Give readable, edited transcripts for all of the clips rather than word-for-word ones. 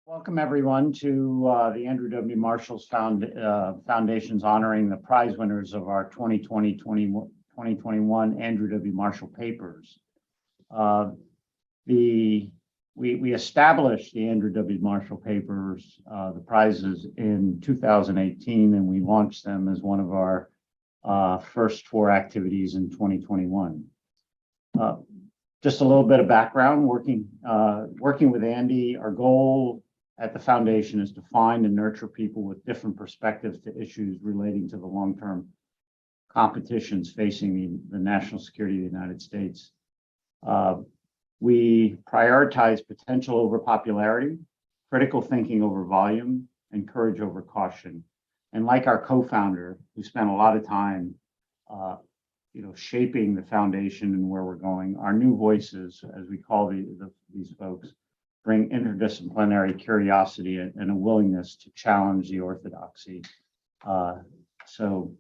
Welcome, everyone, to the Andrew W. Marshall's Foundation's honoring the prize winners of our 2020-2021 Andrew W. Marshall papers. We established the Andrew W. Marshall papers, the prizes, in 2018, and we launched them as one of our first four activities in 2021. Just a little bit of background, working with Andy, our goal at the foundation is to find and nurture people with different perspectives to issues relating to the long-term competitions facing the national security of the United States. We prioritize potential over popularity, critical thinking over volume, and courage over caution. And like our co-founder, who spent a lot of time shaping the foundation and where we're going, our new voices, as we call these folks, bring interdisciplinary curiosity and a willingness to challenge the orthodoxy. So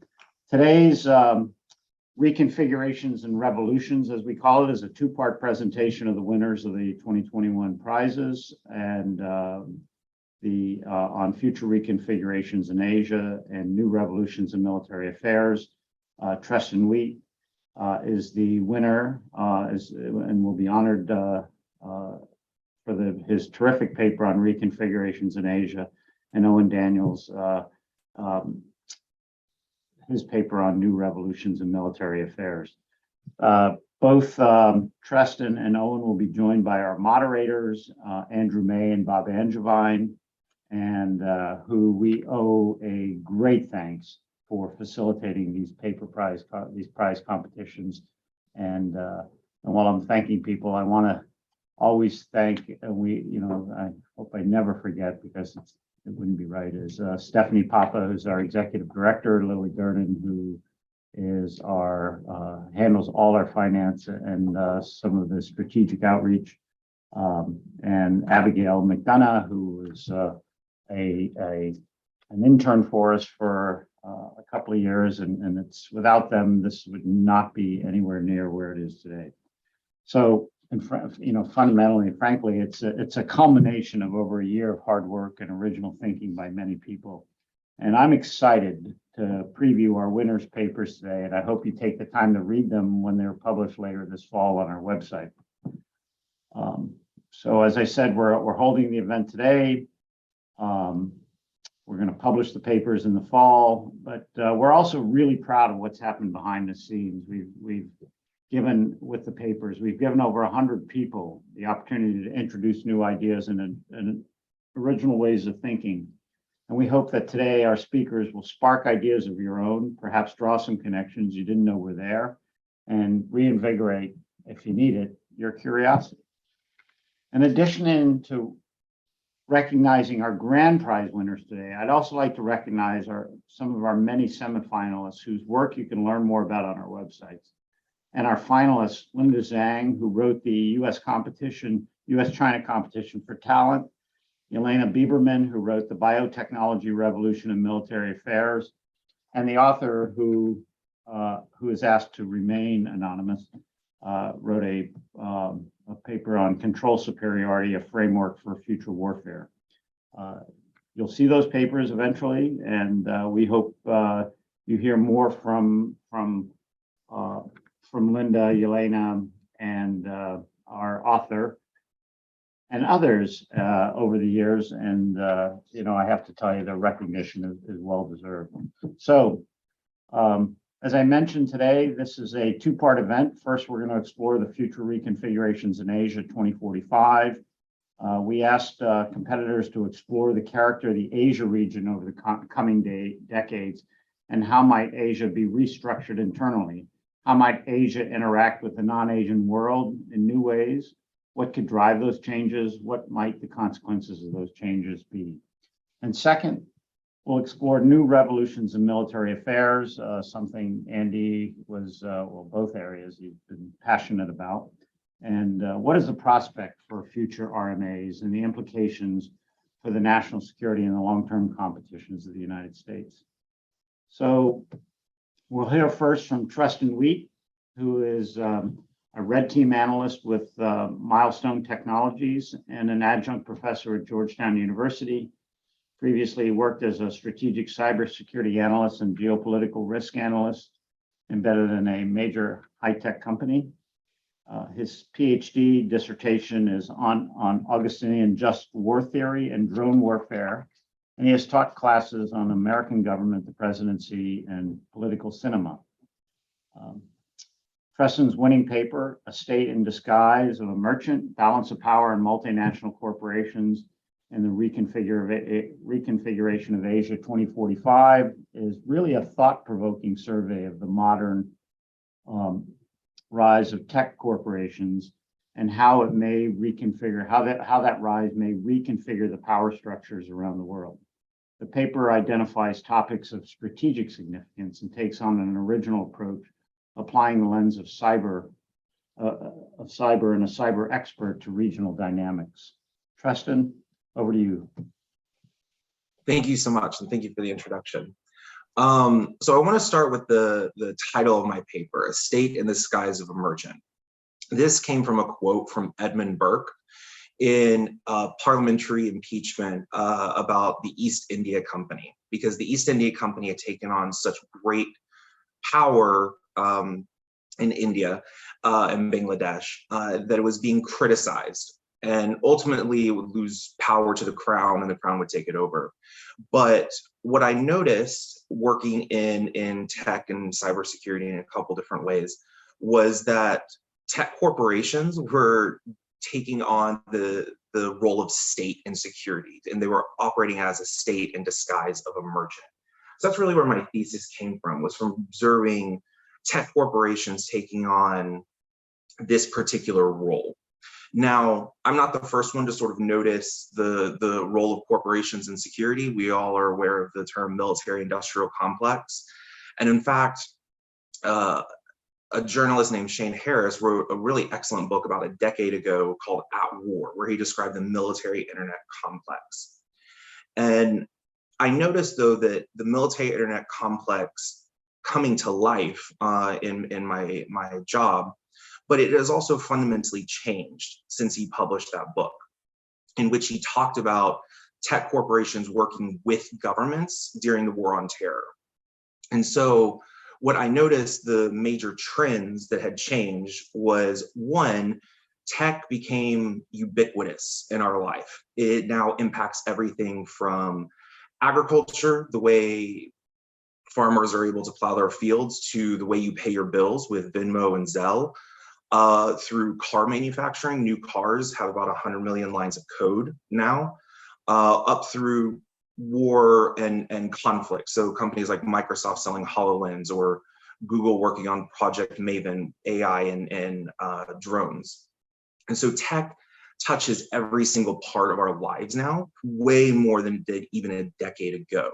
today's Reconfigurations and Revolutions, as we call it, is a two-part presentation of the winners of the 2021 prizes and on future reconfigurations in Asia and new revolutions in military affairs. Treston Wheat is the winner and will be honored for his terrific paper on reconfigurations in Asia, and Owen Daniels, his paper on new revolutions in military affairs. Both Treston and Owen will be joined by our moderators, Andrew May and Bob Angevine, and who we owe a great thanks for facilitating these prize competitions. And while I'm thanking people, I want to always thank, I hope I never forget, because it wouldn't be right, is Stephanie Papa, who's our executive director, Lily Durden, who is handles all our finance and some of the strategic outreach, and Abigail McDonough, who was an intern for us for a couple of years, and it's without them, this would not be anywhere near where it is today. So, fundamentally, frankly, it's a culmination of over a year of hard work and original thinking by many people. And I'm excited to preview our winners' papers today, and I hope you take the time to read them when they're published later this fall on our website. So, as I said, we're holding the event today. We're going to publish the papers in the fall, but we're also really proud of what's happened behind the scenes. We've given over 100 people the opportunity to introduce new ideas and original ways of thinking. And we hope that today our speakers will spark ideas of your own, perhaps draw some connections you didn't know were there, and reinvigorate, if you need it, your curiosity. In addition to recognizing our grand prize winners today, I'd also like to recognize some of our many semifinalists whose work you can learn more about on our websites. And our finalist, Linda Zhang, who wrote the U.S.-China competition for talent, Elena Bieberman, who wrote the Biotechnology Revolution in Military Affairs, and the author who is asked to remain anonymous, wrote a paper on control superiority, a framework for future warfare. You'll see those papers eventually, and we hope you hear more from Linda, Elena, and our author, and others over the years. And I have to tell you, the recognition is well deserved. So, as I mentioned today, this is a two-part event. First, we're going to explore the future reconfigurations in Asia 2045. We asked competitors to explore the character of the Asia region over the coming decades, and how might Asia be restructured internally? How might Asia interact with the non-Asian world in new ways? What could drive those changes? What might the consequences of those changes be? And second, we'll explore new revolutions in military affairs, something Andy was, both areas you've been passionate about. And what is the prospect for future RMAs and the implications for the national security and the long-term competitions of the United States? So we'll hear first from Treston Wheat, who is a red team analyst with Milestone Technologies and an adjunct professor at Georgetown University. Previously worked as a strategic cybersecurity analyst and geopolitical risk analyst embedded in a major high-tech company. His PhD dissertation is on Augustinian just war theory and drone warfare, and he has taught classes on American government, the presidency, and political cinema. Treston's winning paper, A State in Disguise of a Merchant, Balance of Power in Multinational Corporations, and the Reconfiguration of Asia 2045, is really a thought-provoking survey of the modern rise of tech corporations and how it may reconfigure, how that rise may reconfigure the power structures around the world. The paper identifies topics of strategic significance and takes on an original approach, applying the lens of cyber and a cyber expert to regional dynamics. Treston, over to you. Thank you so much, and thank you for the introduction. So I want to start with the title of my paper, A State in the Disguise of a Merchant. This came from a quote from Edmund Burke in parliamentary impeachment about the East India Company, because the East India Company had taken on such great power in India and Bangladesh that it was being criticized. And ultimately it would lose power to the crown and the crown would take it over. But what I noticed working in tech and cybersecurity in a couple different ways was that tech corporations were taking on the role of state and security, and they were operating as a state in disguise of a merchant. So that's really where my thesis came from, was from observing tech corporations taking on this particular role. Now, I'm not the first one to sort of notice the role of corporations in security. We all are aware of the term military-industrial complex. And in fact, a journalist named Shane Harris wrote a really excellent book about a decade ago called At War, where he described the military internet complex. And I noticed, though, that the military internet complex coming to life in my job, but it has also fundamentally changed since he published that book, in which he talked about tech corporations working with governments during the war on terror. And so what I noticed, the major trends that had changed was, one, tech became ubiquitous in our life. It now impacts everything from agriculture, the way farmers are able to plow their fields, to the way you pay your bills with Venmo and Zelle, through car manufacturing. New cars have about 100 million lines of code now, up through war and conflict. So companies like Microsoft selling HoloLens, or Google working on Project Maven, AI and drones. And so tech touches every single part of our lives now, way more than it did even a decade ago.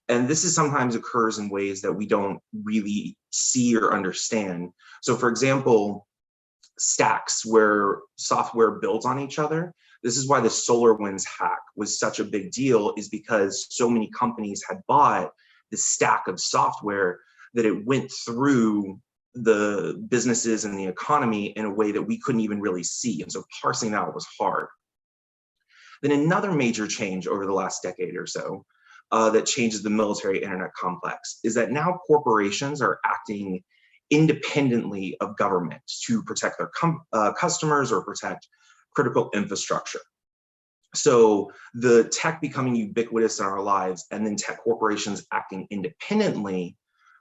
And this is sometimes occurs in ways that we don't really see or understand. So for example, stacks where software builds on each other. This is why the SolarWinds hack was such a big deal, is because so many companies had bought the stack of software that it went through the businesses and the economy in a way that we couldn't even really see. And so parsing that was hard. Then another major change over the last decade or so that changes the military internet complex is that now corporations are acting independently of governments to protect their customers or protect critical infrastructure. So the tech becoming ubiquitous in our lives, and then tech corporations acting independently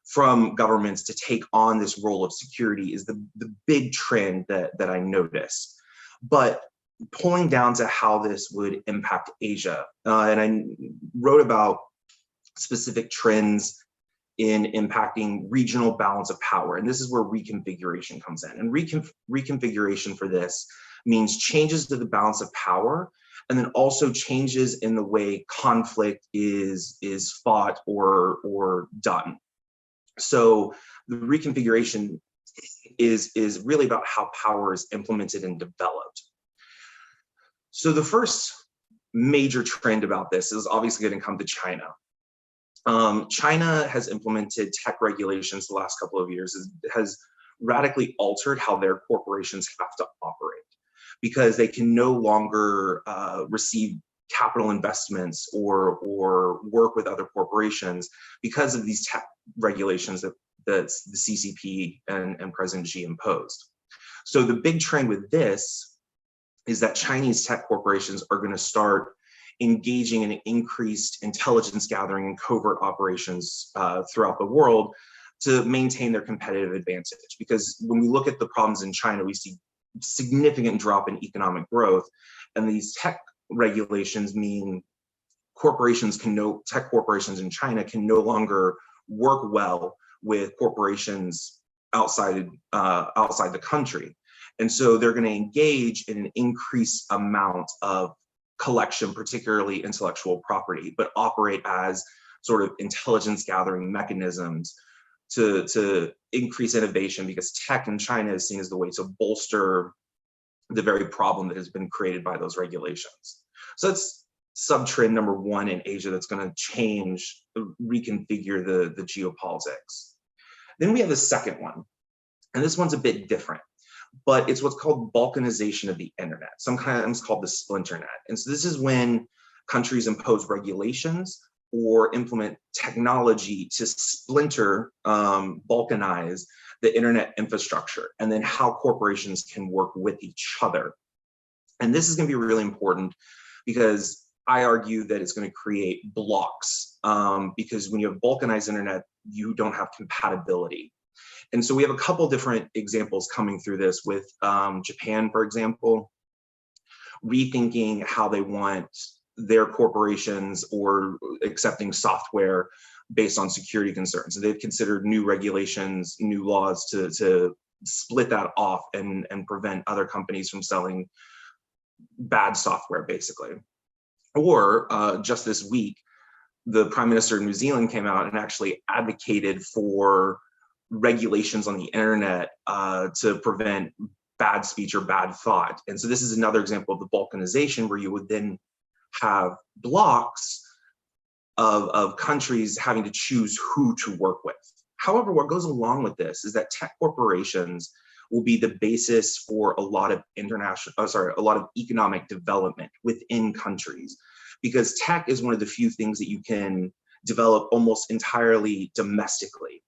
from governments to take on this role of security is the big trend that I noticed. But pulling down to how this would impact Asia, and I wrote about specific trends in impacting regional balance of power. And this is where reconfiguration comes in. And reconfiguration for this means changes to the balance of power, and then also changes in the way conflict is fought or done. So the reconfiguration is really about how power is implemented and developed. So the first major trend about this is obviously going to come to China. China has implemented tech regulations the last couple of years, has radically altered how their corporations have to operate, because they can no longer receive capital investments or work with other corporations because of these tech regulations that the CCP and President Xi imposed. So the big trend with this is that Chinese tech corporations are going to start engaging in increased intelligence gathering and covert operations throughout the world to maintain their competitive advantage. Because when we look at the problems in China, we see significant drop in economic growth, and these tech regulations mean tech corporations in China can no longer work well with corporations outside the country. And so they're going to engage in an increased amount of collection, particularly intellectual property, but operate as sort of intelligence gathering mechanisms to increase innovation, because tech in China is seen as the way to bolster the very problem that has been created by those regulations. So that's sub-trend number one in Asia that's going to change, reconfigure the geopolitics. Then we have the second one, and this one's a bit different, but it's what's called Balkanization of the internet. Sometimes called the splinter net. And so this is when countries impose regulations or implement technology to splinter, balkanize the internet infrastructure, and then how corporations can work with each other. And this is going to be really important because I argue that it's going to create blocks, because when you have balkanized internet, you don't have compatibility. And so we have a couple different examples coming through this with Japan, for example, rethinking how they want their corporations or accepting software based on security concerns. And they've considered new regulations, new laws to split that off and prevent other companies from selling bad software, basically. Or just this week, the Prime Minister of New Zealand came out and actually advocated for regulations on the internet to prevent bad speech or bad thought. And so this is another example of the balkanization, where you would then have blocks of countries having to choose who to work with. However, what goes along with this is that tech corporations will be the basis for a lot of economic development within countries, because tech is one of the few things that you can develop almost entirely domestically.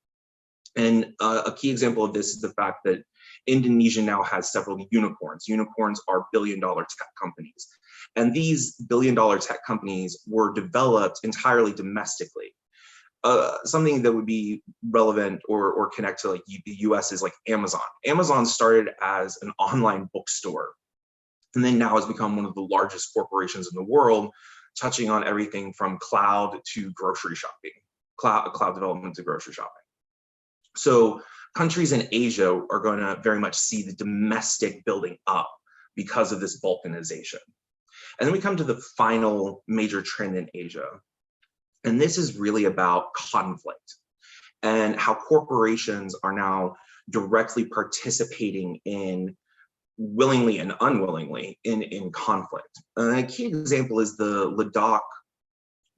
And a key example of this is the fact that Indonesia now has several unicorns. Unicorns are billion-dollar tech companies. And these billion-dollar tech companies were developed entirely domestically. Something that would be relevant or connect to like the US is like Amazon. Amazon started as an online bookstore, and then now has become one of the largest corporations in the world, touching on everything from cloud to grocery shopping, cloud development to grocery shopping. So countries in Asia are going to very much see the domestic building up because of this balkanization. And then we come to the final major trend in Asia. And this is really about conflict and how corporations are now directly participating in, willingly and unwillingly, in conflict. And a key example is the Ladakh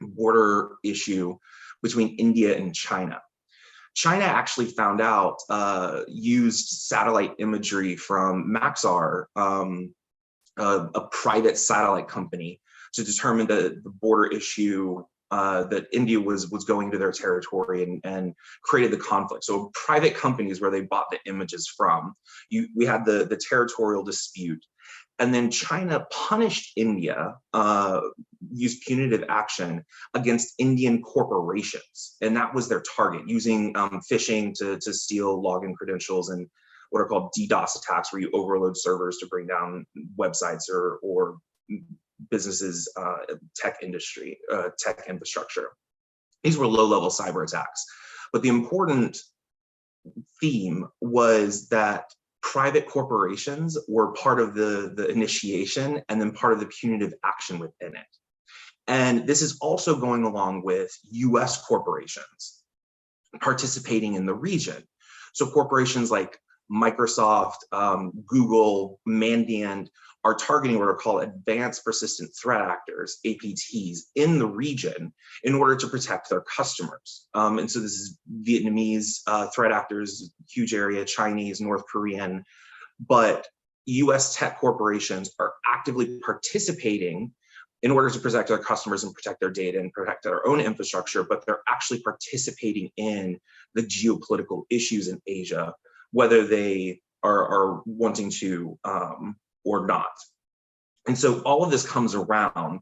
border issue between India and China. China actually found out, used satellite imagery from Maxar, a private satellite company, to determine the border issue that India was going to their territory, and created the conflict. So private companies where they bought the images from. We had the territorial dispute. And then China punished India, used punitive action against Indian corporations. And that was their target, using phishing to steal login credentials and what are called DDoS attacks, where you overload servers to bring down websites or businesses, tech industry, tech infrastructure. These were low-level cyber attacks. But the important theme was that private corporations were part of the initiation and then part of the punitive action within it. And this is also going along with US corporations participating in the region. So corporations like Microsoft, Google, Mandiant are targeting what are called advanced persistent threat actors, APTs, in the region in order to protect their customers. And so this is Vietnamese threat actors, huge area, Chinese, North Korean, but US tech corporations are actively participating in order to protect their customers and protect their data and protect their own infrastructure, but they're actually participating in the geopolitical issues in Asia, whether they are wanting to or not. And so all of this comes around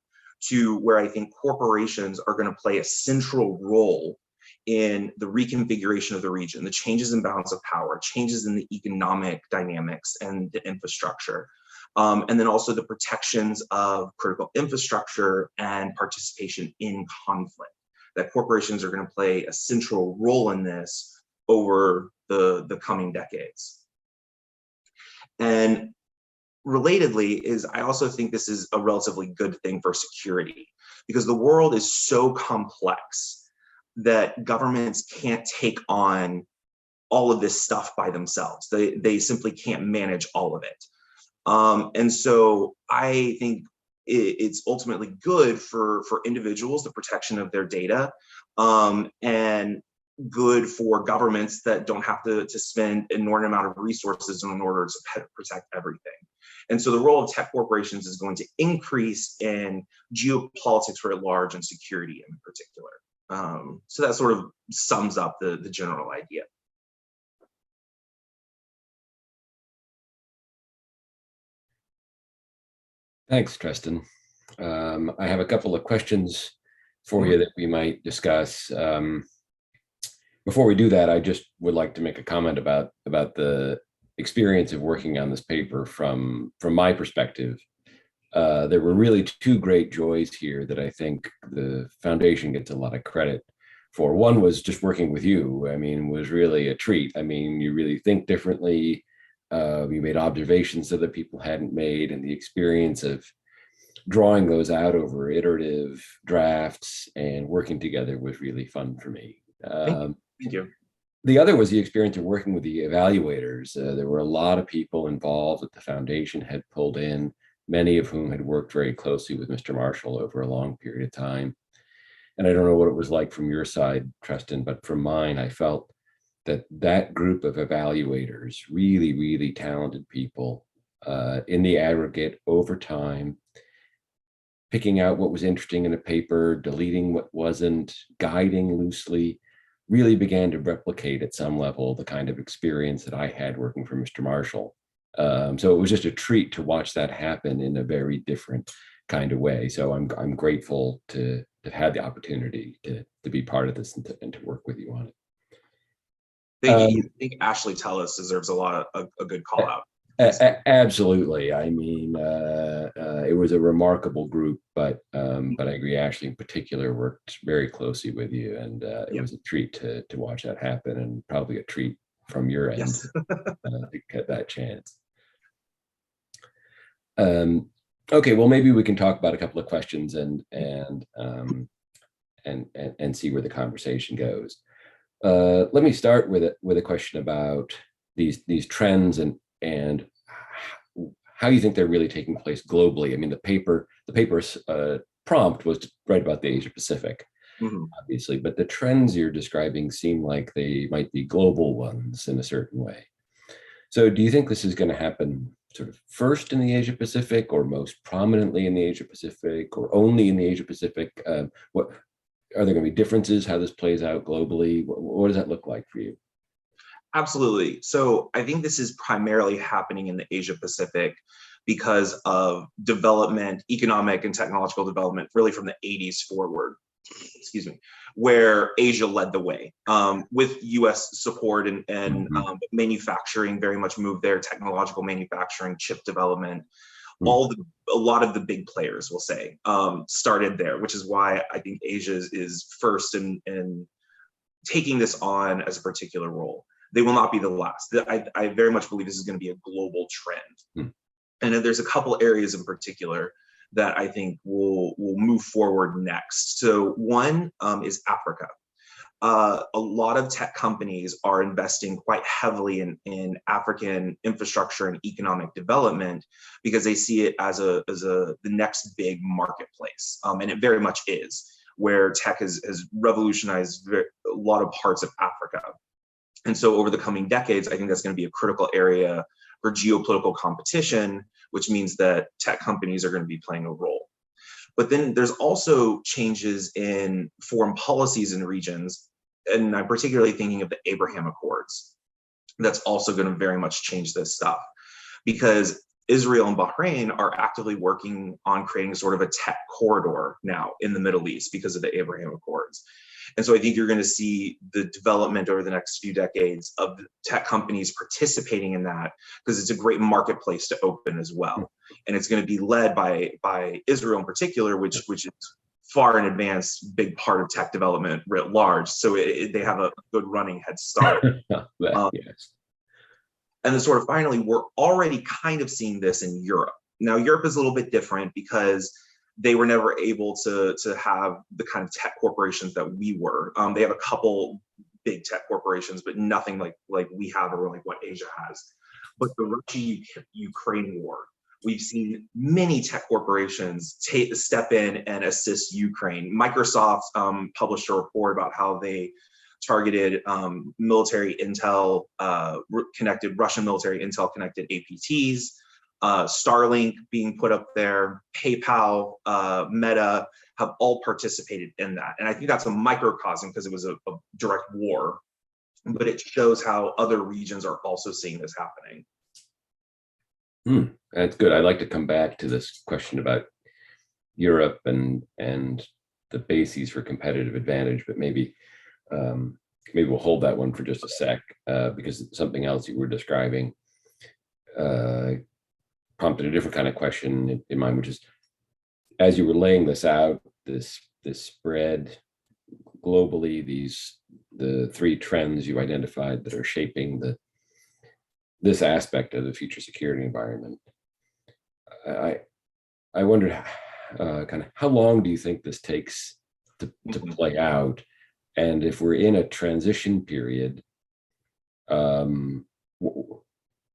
to where I think corporations are going to play a central role in the reconfiguration of the region, the changes in balance of power, changes in the economic dynamics and the infrastructure, and then also the protections of critical infrastructure and participation in conflict. That corporations are going to play a central role in this over the coming decades. And relatedly is I also think this is a relatively good thing for security, because the world is so complex that governments can't take on all of this stuff by themselves. They simply can't manage all of it. And so I think it's ultimately good for individuals, the protection of their data, and good for governments that don't have to spend an inordinate amount of resources in order to protect everything. And so the role of tech corporations is going to increase in geopolitics writ large and security in particular. So that sort of sums up the general idea. Thanks, Treston. I have a couple of questions for you that we might discuss. Before we do that, I just would like to make a comment about the experience of working on this paper from my perspective. There were really two great joys here that I think the foundation gets a lot of credit for. One was just working with you. I mean, was really a treat. I mean, you really think differently. You made observations that other people hadn't made, and the experience of drawing those out over iterative drafts and working together was really fun for me. Thank you. The other was the experience of working with the evaluators. There were a lot of people involved that the foundation had pulled in, many of whom had worked very closely with Mr. Marshall over a long period of time. And I don't know what it was like from your side, Treston, but from mine, I felt that group of evaluators, really, really talented people, in the aggregate over time, picking out what was interesting in a paper, deleting what wasn't, guiding loosely, really began to replicate at some level the kind of experience that I had working for Mr. Marshall. So it was just a treat to watch that happen in a very different kind of way. So I'm grateful to have had the opportunity to be part of this and to work with you on it. Thank you. I think Ashley Tellis deserves a good call out. Absolutely. I mean, it was a remarkable group, but I agree. Ashley in particular worked very closely with you, and it was a treat to watch that happen, and probably a treat from your end to get that chance. Okay, well, maybe we can talk about a couple of questions and see where the conversation goes. Let me start with a question about these trends and how you think they're really taking place globally. I mean, the paper's prompt was to write about the Asia Pacific, obviously, but the trends you're describing seem like they might be global ones in a certain way. So do you think this is going to happen sort of first in the Asia Pacific, or most prominently in the Asia Pacific, or only in the Asia Pacific? What are there going to be differences how this plays out globally? What does that look like for you? Absolutely. So I think this is primarily happening in the Asia Pacific because of development, economic and technological development, really from the 80s forward, excuse me, where Asia led the way with US support and manufacturing very much moved there, technological manufacturing, chip development, a lot of the big players, we'll say, started there, which is why I think Asia is first in taking this on as a particular role. They will not be the last. I very much believe this is going to be a global trend. And there's a couple areas in particular that I think will move forward next. So one is Africa. a lot of tech companies are investing quite heavily in African infrastructure and economic development because they see it as the next big marketplace. And it very much is, where tech has revolutionized a lot of parts of Africa. And so over the coming decades, I think that's going to be a critical area for geopolitical competition, which means that tech companies are going to be playing a role. But then there's also changes in foreign policies in regions, and I'm particularly thinking of the Abraham Accords. That's also going to very much change this stuff, because Israel and Bahrain are actively working on creating sort of a tech corridor now in the Middle East because of the Abraham Accords. And so I think you're going to see the development over the next few decades of tech companies participating in that, because it's a great marketplace to open as well. And it's going to be led by Israel in particular, which is far in advance, big part of tech development writ large. So they have a good running head start. Yes. And then sort of finally, we're already kind of seeing this in Europe. Now, Europe is a little bit different because they were never able to have the kind of tech corporations that we were. They have a couple big tech corporations, but nothing like we have or like what Asia has. But the Russia-Ukraine war, we've seen many tech corporations step in and assist Ukraine. Microsoft published a report about how they targeted military intel connected, Russian military intel connected APTs, Starlink being put up there, PayPal, Meta have all participated in that. And I think that's a microcosm because it was a direct war, but it shows how other regions are also seeing this happening. That's good. I'd like to come back to this question about Europe and the bases for competitive advantage, but maybe we'll hold that one for just a sec, because something else you were describing prompted a different kind of question in mind, which is, as you were laying this out, this spread globally, the three trends you identified that are shaping this aspect of the future security environment. I wondered kind of how long do you think this takes to play out? And if we're in a transition period,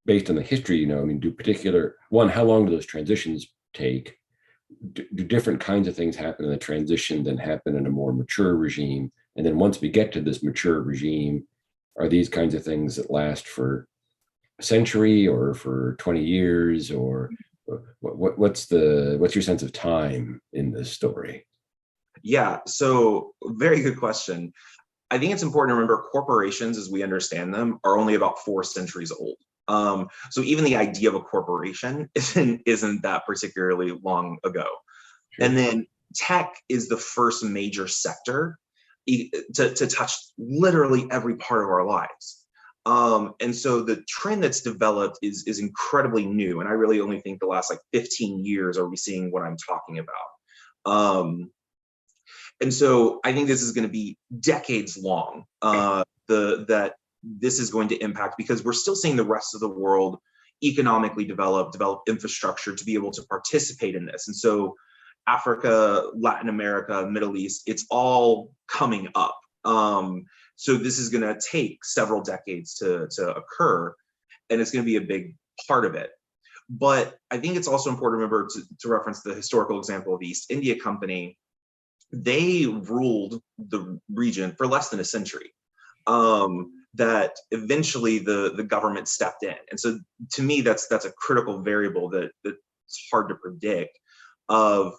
based on the history, I mean, how long do those transitions take? Do different kinds of things happen in the transition than happen in a more mature regime? And then once we get to this mature regime, are these kinds of things that last for a century or for 20 years? Or what's your sense of time in this story? Yeah, so very good question. I think it's important to remember corporations as we understand them are only about 4 centuries old. So even the idea of a corporation isn't that particularly long ago. Sure. And then tech is the first major sector to touch literally every part of our lives. And so the trend that's developed is incredibly new. And I really only think the last 15 years are we seeing what I'm talking about. And so I think this is going to be decades long, that this is going to impact, because we're still seeing the rest of the world economically develop infrastructure to be able to participate in this. And so Africa, Latin America, Middle East, it's all coming up. So this is going to take several decades to occur, and it's going to be a big part of it. But I think it's also important to remember to reference the historical example of the East India Company. They ruled the region for less than a century. That eventually the government stepped in. And so to me, that's a critical variable that's hard to predict. Of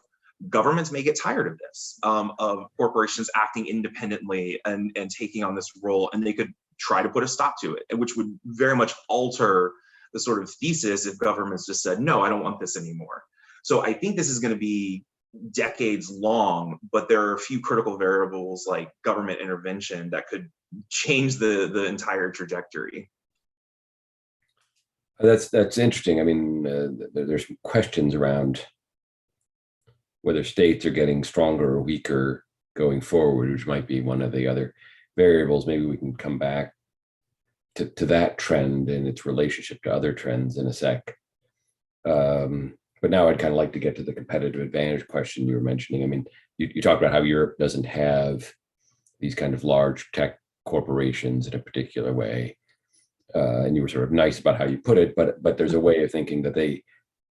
governments may get tired of this, of corporations acting independently and taking on this role, and they could try to put a stop to it, which would very much alter the sort of thesis if governments just said, no, I don't want this anymore. So I think this is going to be decades long, but there are a few critical variables like government intervention that could change the entire trajectory. That's interesting. I mean, there's questions around whether states are getting stronger or weaker going forward, which might be one of the other variables. Maybe we can come back to that trend and its relationship to other trends in a sec. But now I'd kind of like to get to the competitive advantage question you were mentioning. I mean, you talked about how Europe doesn't have these kind of large tech corporations in a particular way. And you were sort of nice about how you put it, but there's a way of thinking that they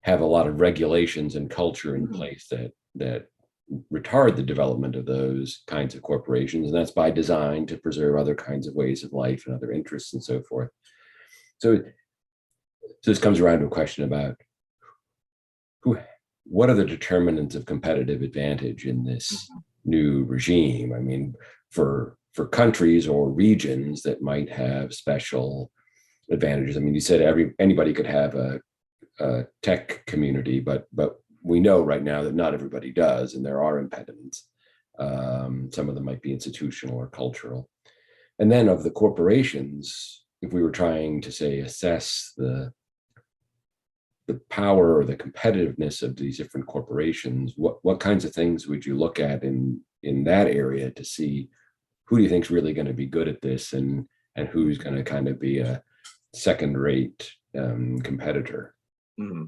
have a lot of regulations and culture in place that retard the development of those kinds of corporations, and that's by design to preserve other kinds of ways of life and other interests and so forth. So this comes around to a question about what are the determinants of competitive advantage in this new regime? I mean, for countries or regions that might have special advantages. I mean, you said anybody could have a tech community, but we know right now that not everybody does, and there are impediments. Some of them might be institutional or cultural. And then of the corporations, if we were trying to say assess the power or the competitiveness of these different corporations, what kinds of things would you look at in that area to see who do you think is really going to be good at this, and who's going to kind of be a second-rate competitor? Mm-hmm.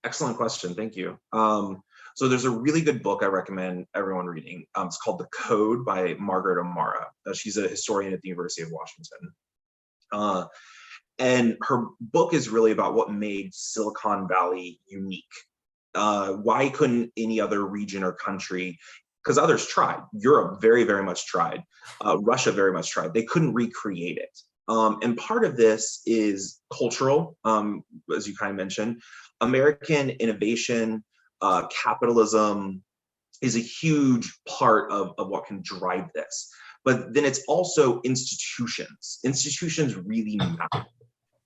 Excellent question. Thank you. So there's a really good book I recommend everyone reading. It's called The Code by Margaret O'Mara. She's a historian at the University of Washington. And her book is really about what made Silicon Valley unique. Why couldn't any other region or country, because others tried. Europe very, very much tried. Russia very much tried. They couldn't recreate it. And part of this is cultural, as you kind of mentioned. American innovation, capitalism is a huge part of what can drive this. But then it's also institutions. Institutions really matter.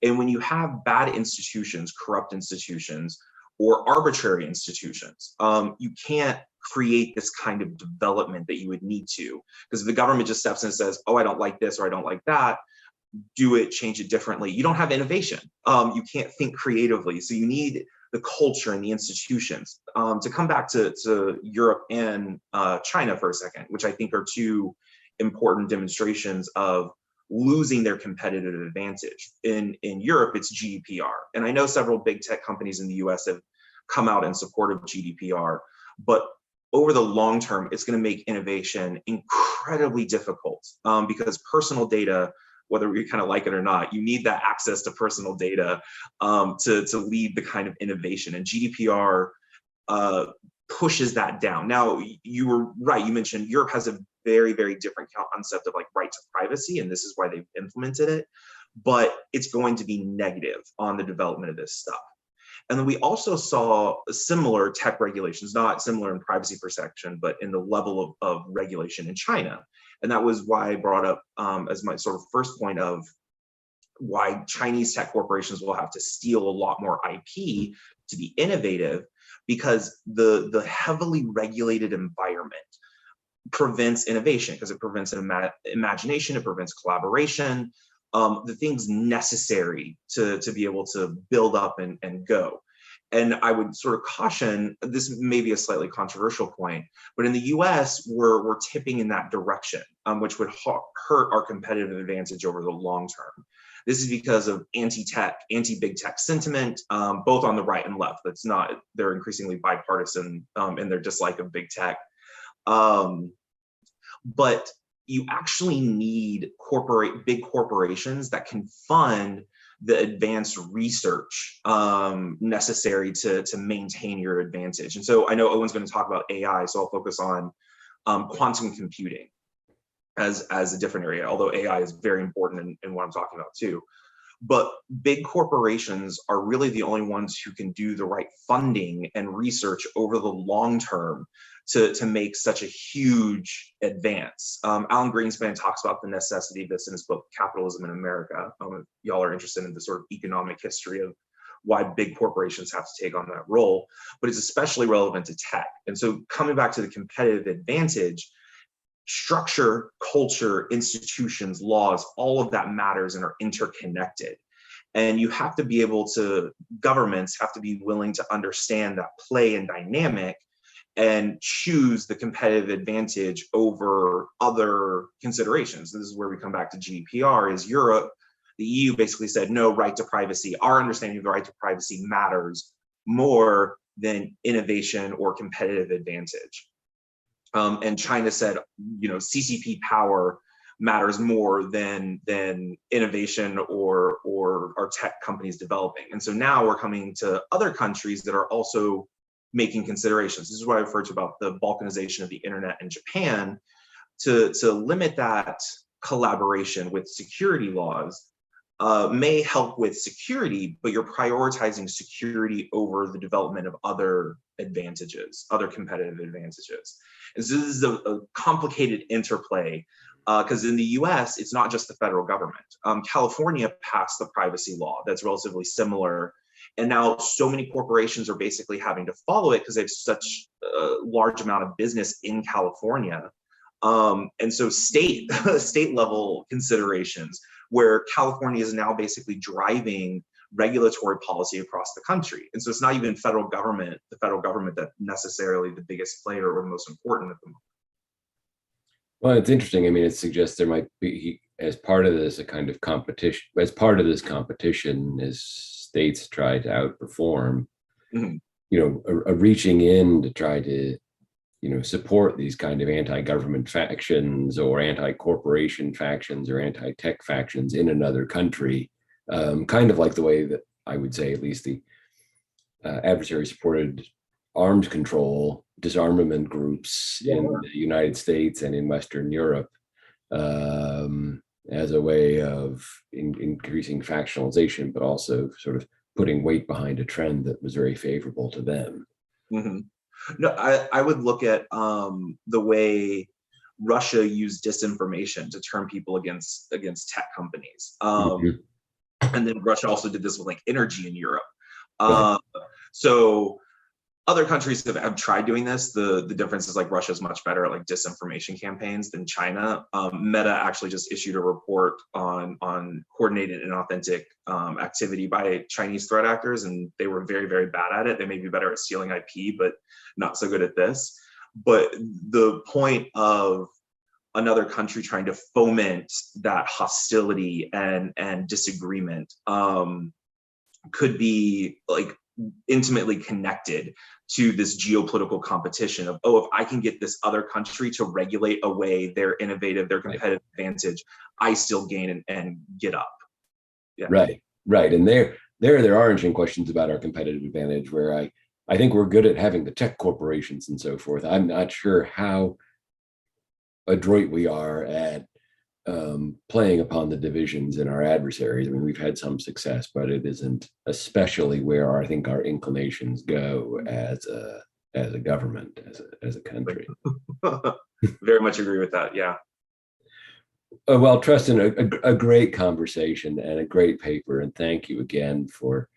And when you have bad institutions, corrupt institutions, or arbitrary institutions, you can't create this kind of development that you would need to. Because if the government just steps in and says, oh, I don't like this or I don't like that, do it, change it differently, you don't have innovation. You can't think creatively. So you need the culture and the institutions. To come back to Europe and China for a second, which I think are two important demonstrations of losing their competitive advantage. In Europe, it's GDPR. And I know several big tech companies in the US have come out in support of GDPR, but over the long term, it's going to make innovation incredibly difficult because personal data, whether you kind of like it or not, you need that access to personal data to lead the kind of innovation. And GDPR pushes that down. Now, you were right. You mentioned Europe has a very, very different concept of like right to privacy, and this is why they've implemented it. But it's going to be negative on the development of this stuff. And then we also saw similar tech regulations, not similar in privacy protection, but in the level of regulation in China. And that was why I brought up as my sort of first point of why Chinese tech corporations will have to steal a lot more IP to be innovative, because the heavily regulated environment prevents innovation, because it prevents imagination, it prevents collaboration, the things necessary to be able to build up and go. And I would sort of caution, this may be a slightly controversial point, but in the US, we're tipping in that direction, which would hurt our competitive advantage over the long term. This is because of anti-tech, anti-big tech sentiment, both on the right and left. They're increasingly bipartisan in their dislike of big tech. But you actually need big corporations that can fund the advanced research necessary to maintain your advantage. And so I know Owen's going to talk about AI, so I'll focus on quantum computing as a different area, although AI is very important in what I'm talking about too. But big corporations are really the only ones who can do the right funding and research over the long term to make such a huge advance. Alan Greenspan talks about the necessity of this in his book, Capitalism in America. If y'all are interested in the sort of economic history of why big corporations have to take on that role, but it's especially relevant to tech. And so coming back to the competitive advantage, structure, culture, institutions, laws, all of that matters and are interconnected. And you have to be able to, governments have to be willing to understand that play and dynamic and choose the competitive advantage over other considerations. This is where we come back to GDPR, is Europe, the EU basically said, no, right to privacy. Our understanding of the right to privacy matters more than innovation or competitive advantage. And China said, CCP power matters more than innovation or our tech companies developing. And so now we're coming to other countries that are also making considerations. This is what I referred to about the balkanization of the internet in Japan, to limit that collaboration with security laws may help with security, but you're prioritizing security over the development of other advantages, other competitive advantages. And so this is a complicated interplay, because in the US, it's not just the federal government. California passed the privacy law that's relatively similar. And now so many corporations are basically having to follow it because they have such a large amount of business in California. And so state level considerations, where California is now basically driving regulatory policy across the country. And so it's not even the federal government that necessarily the biggest player or the most important at the moment. Well, it's interesting. I mean, it suggests there might be, as part of this, a kind of competition. As part of this competition, as states try to outperform, a reaching in to try to, support these kind of anti-government factions or anti-corporation factions or anti-tech factions in another country, kind of like the way that I would say, at least the adversary-supported arms control disarmament groups in the United States and in Western Europe, as a way of increasing factionalization, but also sort of putting weight behind a trend that was very favorable to them. No, I would look at the way Russia used disinformation to turn people against tech companies. And then Russia also did this with like energy in Europe. So other countries have tried doing this. The difference is like Russia is much better at like disinformation campaigns than China. Meta actually just issued a report on coordinated and authentic activity by Chinese threat actors, and they were very, very bad at it. They may be better at stealing IP, but not so good at this. But the point of another country trying to foment that hostility and disagreement could be like intimately connected to this geopolitical competition of, if I can get this other country to regulate away their innovative, their competitive advantage, I still gain and get up. Yeah. Right. And there are interesting questions about our competitive advantage, where I think we're good at having the tech corporations and so forth. I'm not sure how adroit we are at playing upon the divisions in our adversaries. I mean, we've had some success, but it isn't especially where I think our inclinations go as a government, as a country. Very much agree with that. Yeah. Well, Treston, a great conversation and a great paper, and thank you again for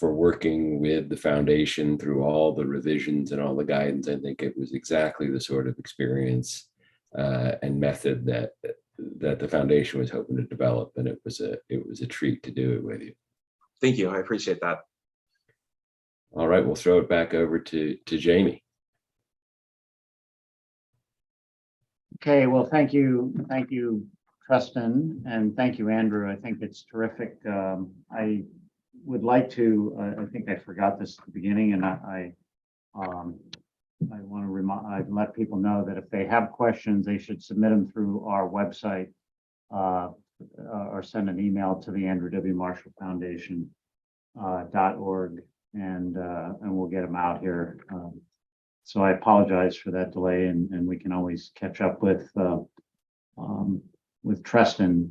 working with the foundation through all the revisions and all the guidance. I think it was exactly the sort of experience and method that the foundation was hoping to develop, and it was a treat to do it with you. Thank you. I appreciate that. All right, we'll throw it back over to Jamie. Okay, well, thank you, Treston, and thank you, Andrew. I think it's terrific. I would like to, I think I forgot this at the beginning, and I want to let people know that if they have questions, they should submit them through our website or send an email to the Andrew W. Marshall Foundation .org, and we'll get them out here. So I apologize for that delay, and we can always catch up with Treston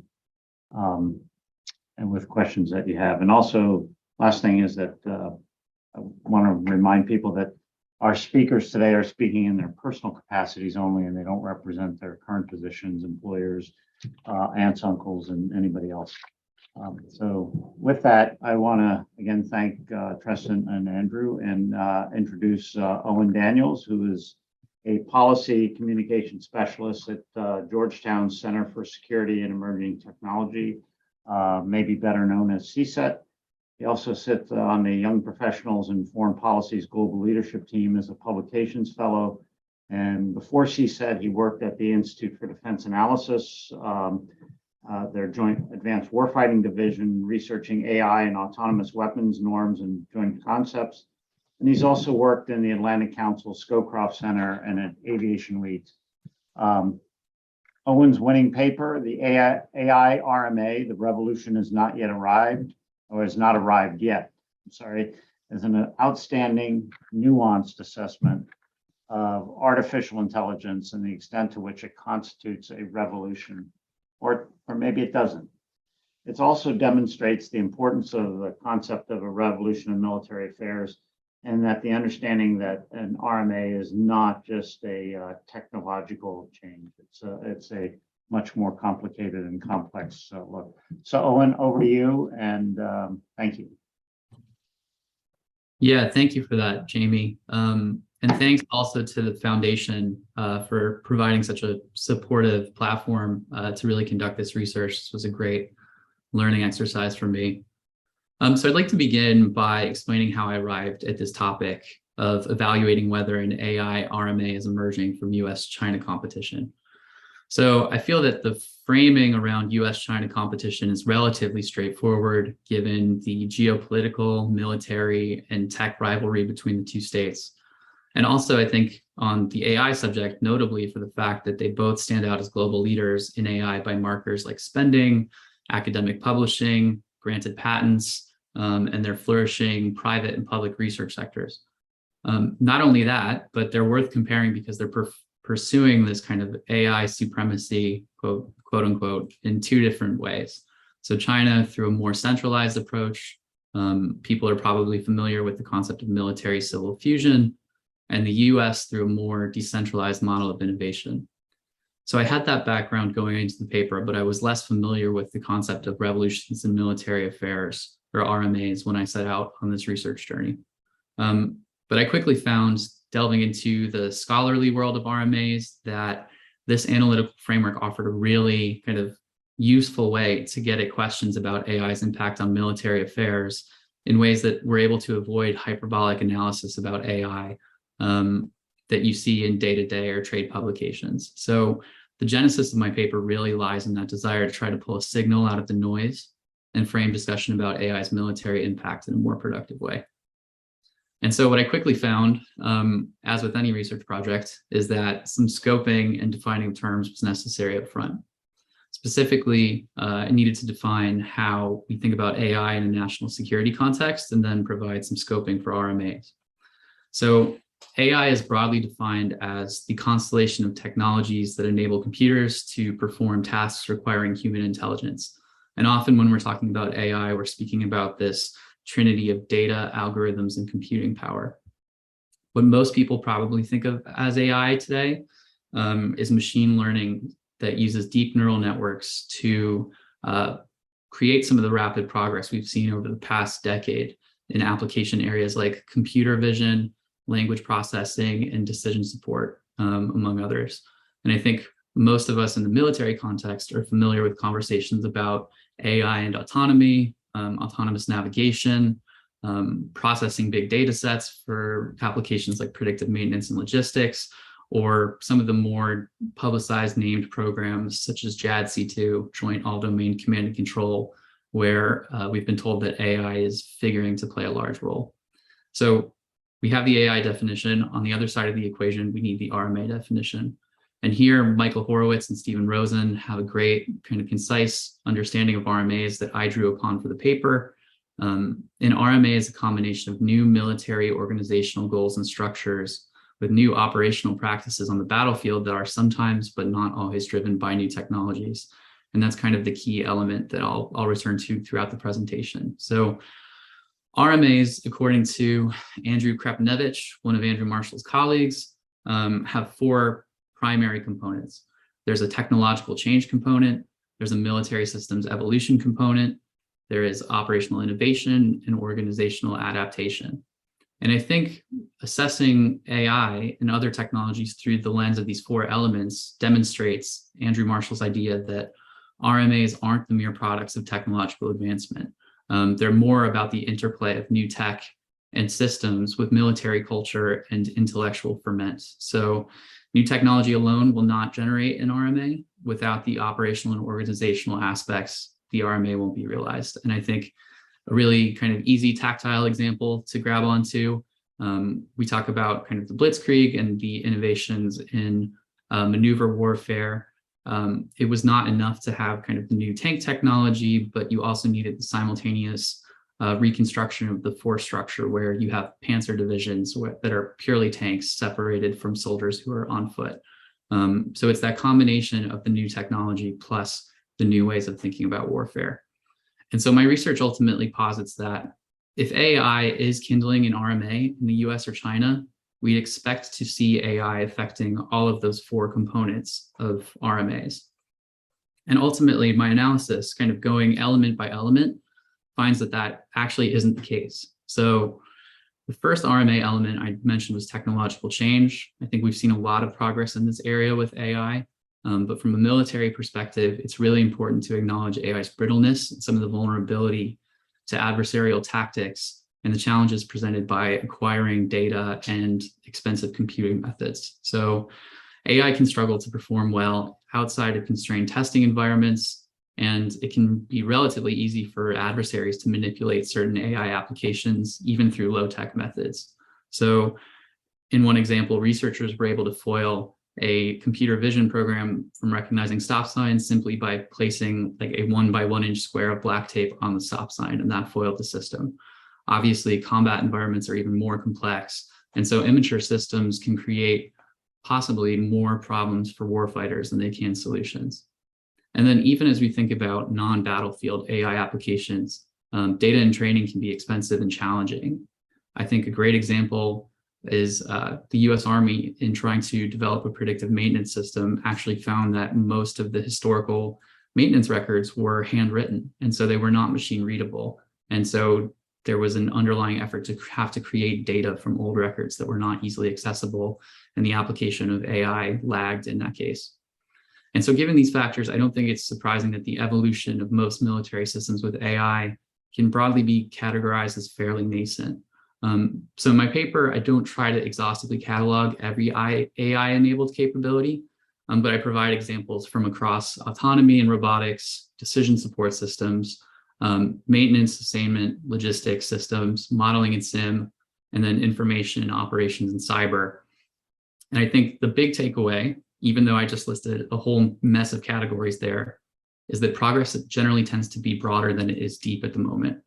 and with questions that you have. And also, last thing is that I want to remind people that our speakers today are speaking in their personal capacities only, and they don't represent their current positions, employers, aunts, uncles, and anybody else. So with that, I want to again thank Treston and Andrew, and introduce Owen Daniels, who is a policy communication specialist at Georgetown Center for Security and Emerging Technology, maybe better known as CSET. He also sits on the Young Professionals in Foreign Policy's Global Leadership Team as a Publications Fellow. And before CSET, he worked at the Institute for Defense Analysis, their Joint Advanced Warfighting Division, researching AI and autonomous weapons norms and joint concepts. And he's also worked in the Atlantic Council, Scowcroft Center, and at Aviation Week. Owen's winning paper, the AI RMA, The Revolution Has Not Yet Arrived, or has not arrived yet, I'm sorry, is an outstanding, nuanced assessment of artificial intelligence and the extent to which it constitutes a revolution, or maybe it doesn't. It also demonstrates the importance of the concept of a revolution in military affairs, and that the understanding that an RMA is not just a technological change. It's a much more complicated and complex look. So Owen, over to you, and thank you. Yeah, thank you for that, Jamie. And thanks also to the foundation for providing such a supportive platform to really conduct this research. This was a great learning exercise for me. So I'd like to begin by explaining how I arrived at this topic of evaluating whether an AI RMA is emerging from US-China competition. So I feel that the framing around US-China competition is relatively straightforward, given the geopolitical, military, and tech rivalry between the two states. And also, I think on the AI subject, notably for the fact that they both stand out as global leaders in AI by markers like spending, academic publishing, granted patents, and their flourishing private and public research sectors. Not only that, but they're worth comparing because they're pursuing this kind of AI supremacy, quote unquote, in two different ways. So China through a more centralized approach. People are probably familiar with the concept of military civil fusion, and the US through a more decentralized model of innovation. So I had that background going into the paper, but I was less familiar with the concept of revolutions in military affairs, or RMAs, when I set out on this research journey. But I quickly found, delving into the scholarly world of RMAs, that this analytical framework offered a really kind of useful way to get at questions about AI's impact on military affairs in ways that we're able to avoid hyperbolic analysis about AI that you see in day-to-day or trade publications. So the genesis of my paper really lies in that desire to try to pull a signal out of the noise and frame discussion about AI's military impact in a more productive way. And so what I quickly found, as with any research project, is that some scoping and defining terms was necessary up front. Specifically, I needed to define how we think about AI in a national security context, and then provide some scoping for RMAs. So AI is broadly defined as the constellation of technologies that enable computers to perform tasks requiring human intelligence. And often when we're talking about AI, we're speaking about this trinity of data, algorithms, and computing power. What most people probably think of as AI today is machine learning that uses deep neural networks to create some of the rapid progress we've seen over the past decade in application areas like computer vision, language processing, and decision support, among others. And I think most of us in the military context are familiar with conversations about AI and autonomy, autonomous navigation, processing big data sets for applications like predictive maintenance and logistics, or some of the more publicized named programs such as JADC2, Joint All-Domain Command and Control, where we've been told that AI is figuring to play a large role. So we have the AI definition. On the other side of the equation, we need the RMA definition. And here, Michael Horowitz and Stephen Rosen have a great kind of concise understanding of RMAs that I drew upon for the paper. An RMA is a combination of new military organizational goals and structures with new operational practices on the battlefield that are sometimes, but not always, driven by new technologies. And that's kind of the key element that I'll return to throughout the presentation. So RMAs, according to Andrew Krepinevich, one of Andrew Marshall's colleagues, have four primary components. There's a technological change component, there's a military systems evolution component, there is operational innovation, and organizational adaptation. And I think assessing AI and other technologies through the lens of these four elements demonstrates Andrew Marshall's idea that RMAs aren't the mere products of technological advancement. They're more about the interplay of new tech and systems with military culture and intellectual ferment. So new technology alone will not generate an RMA. Without the operational and organizational aspects, the RMA won't be realized. And I think a really kind of easy tactile example to grab onto We talk about kind of the Blitzkrieg and the innovations in maneuver warfare. It was not enough to have kind of the new tank technology, but you also needed the simultaneous reconstruction of the force structure where you have panzer divisions that are purely tanks separated from soldiers who are on foot. So it's that combination of the new technology plus the new ways of thinking about warfare. And so my research ultimately posits that if AI is kindling an RMA in the US or China, we'd expect to see AI affecting all of those four components of RMAs. And ultimately, my analysis, kind of going element by element, finds that that actually isn't the case. So the first RMA element I mentioned was technological change. I think we've seen a lot of progress in this area with AI. But from a military perspective, it's really important to acknowledge AI's brittleness and some of the vulnerability to adversarial tactics and the challenges presented by acquiring data and expensive computing methods. So AI can struggle to perform well outside of constrained testing environments, and it can be relatively easy for adversaries to manipulate certain AI applications, even through low-tech methods. So in one example, researchers were able to foil a computer vision program from recognizing stop signs simply by placing like a 1 by 1 inch square of black tape on the stop sign, and that foiled the system. Obviously, combat environments are even more complex, and so immature systems can create possibly more problems for warfighters than they can solutions. And then even as we think about non-battlefield AI applications, data and training can be expensive and challenging. I think a great example is the US Army, in trying to develop a predictive maintenance system, actually found that most of the historical maintenance records were handwritten, and so they were not machine readable. And so there was an underlying effort to have to create data from old records that were not easily accessible, and the application of AI lagged in that case. And so given these factors, I don't think it's surprising that the evolution of most military systems with AI can broadly be categorized as fairly nascent. So in my paper, I don't try to exhaustively catalog every AI-enabled capability, but I provide examples from across autonomy and robotics, decision support systems, maintenance, sustainment, logistics systems, modeling and sim, and then information, operations, and cyber. And I think the big takeaway, even though I just listed a whole mess of categories there, is that progress generally tends to be broader than it is deep at the moment.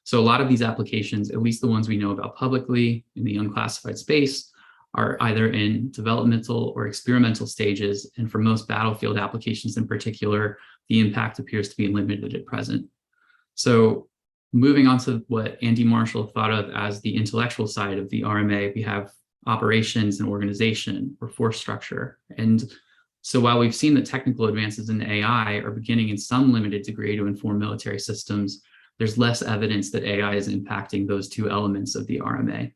So a lot of these applications, at least the ones we know about publicly in the unclassified space, are either in developmental or experimental stages. And for most battlefield applications in particular, the impact appears to be limited at present. So moving on to what Andy Marshall thought of as the intellectual side of the RMA, we have operations and organization, or force structure. And so while we've seen that technical advances in AI are beginning in some limited degree to inform military systems, there's less evidence that AI is impacting those two elements of the RMA.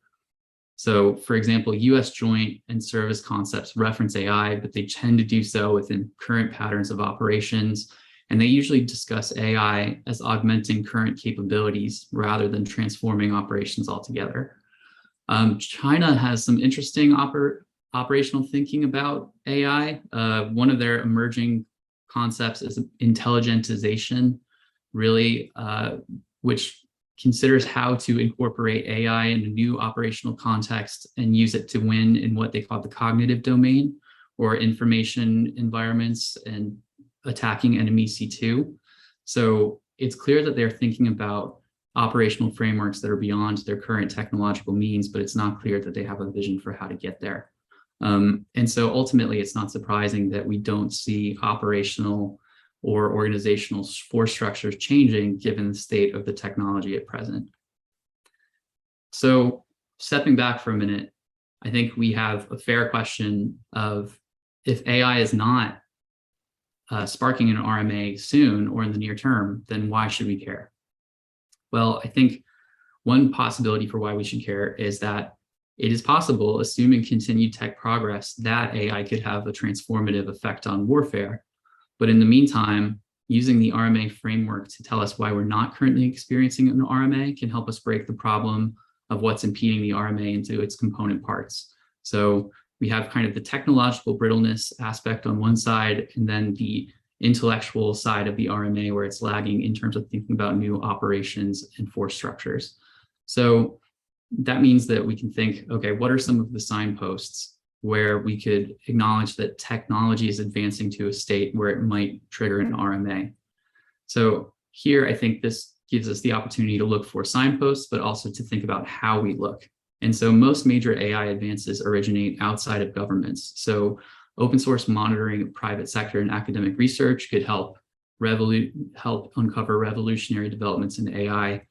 So for example, US joint and service concepts reference AI, but they tend to do so within current patterns of operations. And they usually discuss AI as augmenting current capabilities rather than transforming operations altogether. China has some interesting operational thinking about AI. One of their emerging concepts is intelligentization, really, which considers how to incorporate AI in a new operational context and use it to win in what they call the cognitive domain, or information environments and attacking enemy C2. So it's clear that they're thinking about operational frameworks that are beyond their current technological means, but it's not clear that they have a vision for how to get there. And so ultimately, it's not surprising that we don't see operational or organizational force structures changing given the state of the technology at present. So stepping back for a minute, I think we have a fair question of, if AI is not sparking an RMA soon or in the near term, then why should we care? Well, I think one possibility for why we should care is that it is possible, assuming continued tech progress, that AI could have a transformative effect on warfare. But in the meantime, using the RMA framework to tell us why we're not currently experiencing an RMA can help us break the problem of what's impeding the RMA into its component parts. So we have kind of the technological brittleness aspect on one side, and then the intellectual side of the RMA where it's lagging in terms of thinking about new operations and force structures. So that means that we can think, okay, what are some of the signposts where we could acknowledge that technology is advancing to a state where it might trigger an RMA? So here, I think this gives us the opportunity to look for signposts, but also to think about how we look. And so most major AI advances originate outside of governments. So open source monitoring of private sector and academic research could help uncover revolutionary developments in AI.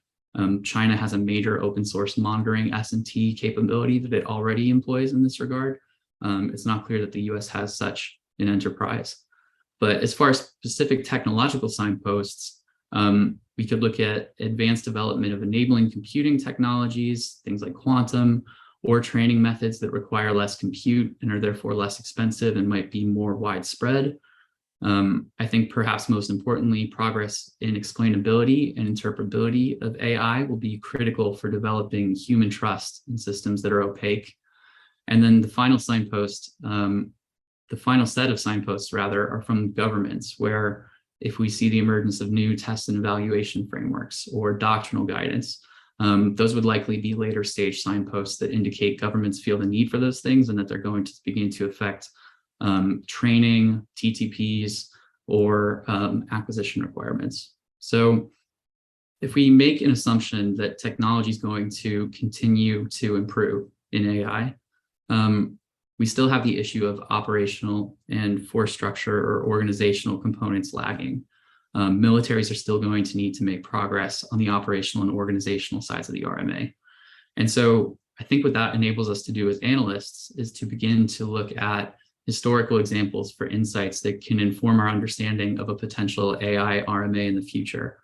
China has a major open source monitoring S&T capability that it already employs in this regard. It's not clear that the US has such an enterprise. But as far as specific technological signposts, we could look at advanced development of enabling computing technologies, things like quantum, or training methods that require less compute and are therefore less expensive and might be more widespread. I think perhaps most importantly, progress in explainability and interpretability of AI will be critical for developing human trust in systems that are opaque. And then the final signpost, the final set of signposts rather, are from governments, where if we see the emergence of new test and evaluation frameworks or doctrinal guidance, those would likely be later stage signposts that indicate governments feel the need for those things and that they're going to begin to affect training, TTPs, or acquisition requirements. So if we make an assumption that technology is going to continue to improve in AI, we still have the issue of operational and force structure or organizational components lagging. Militaries are still going to need to make progress on the operational and organizational sides of the RMA. And so I think what that enables us to do as analysts is to begin to look at historical examples for insights that can inform our understanding of a potential AI RMA in the future.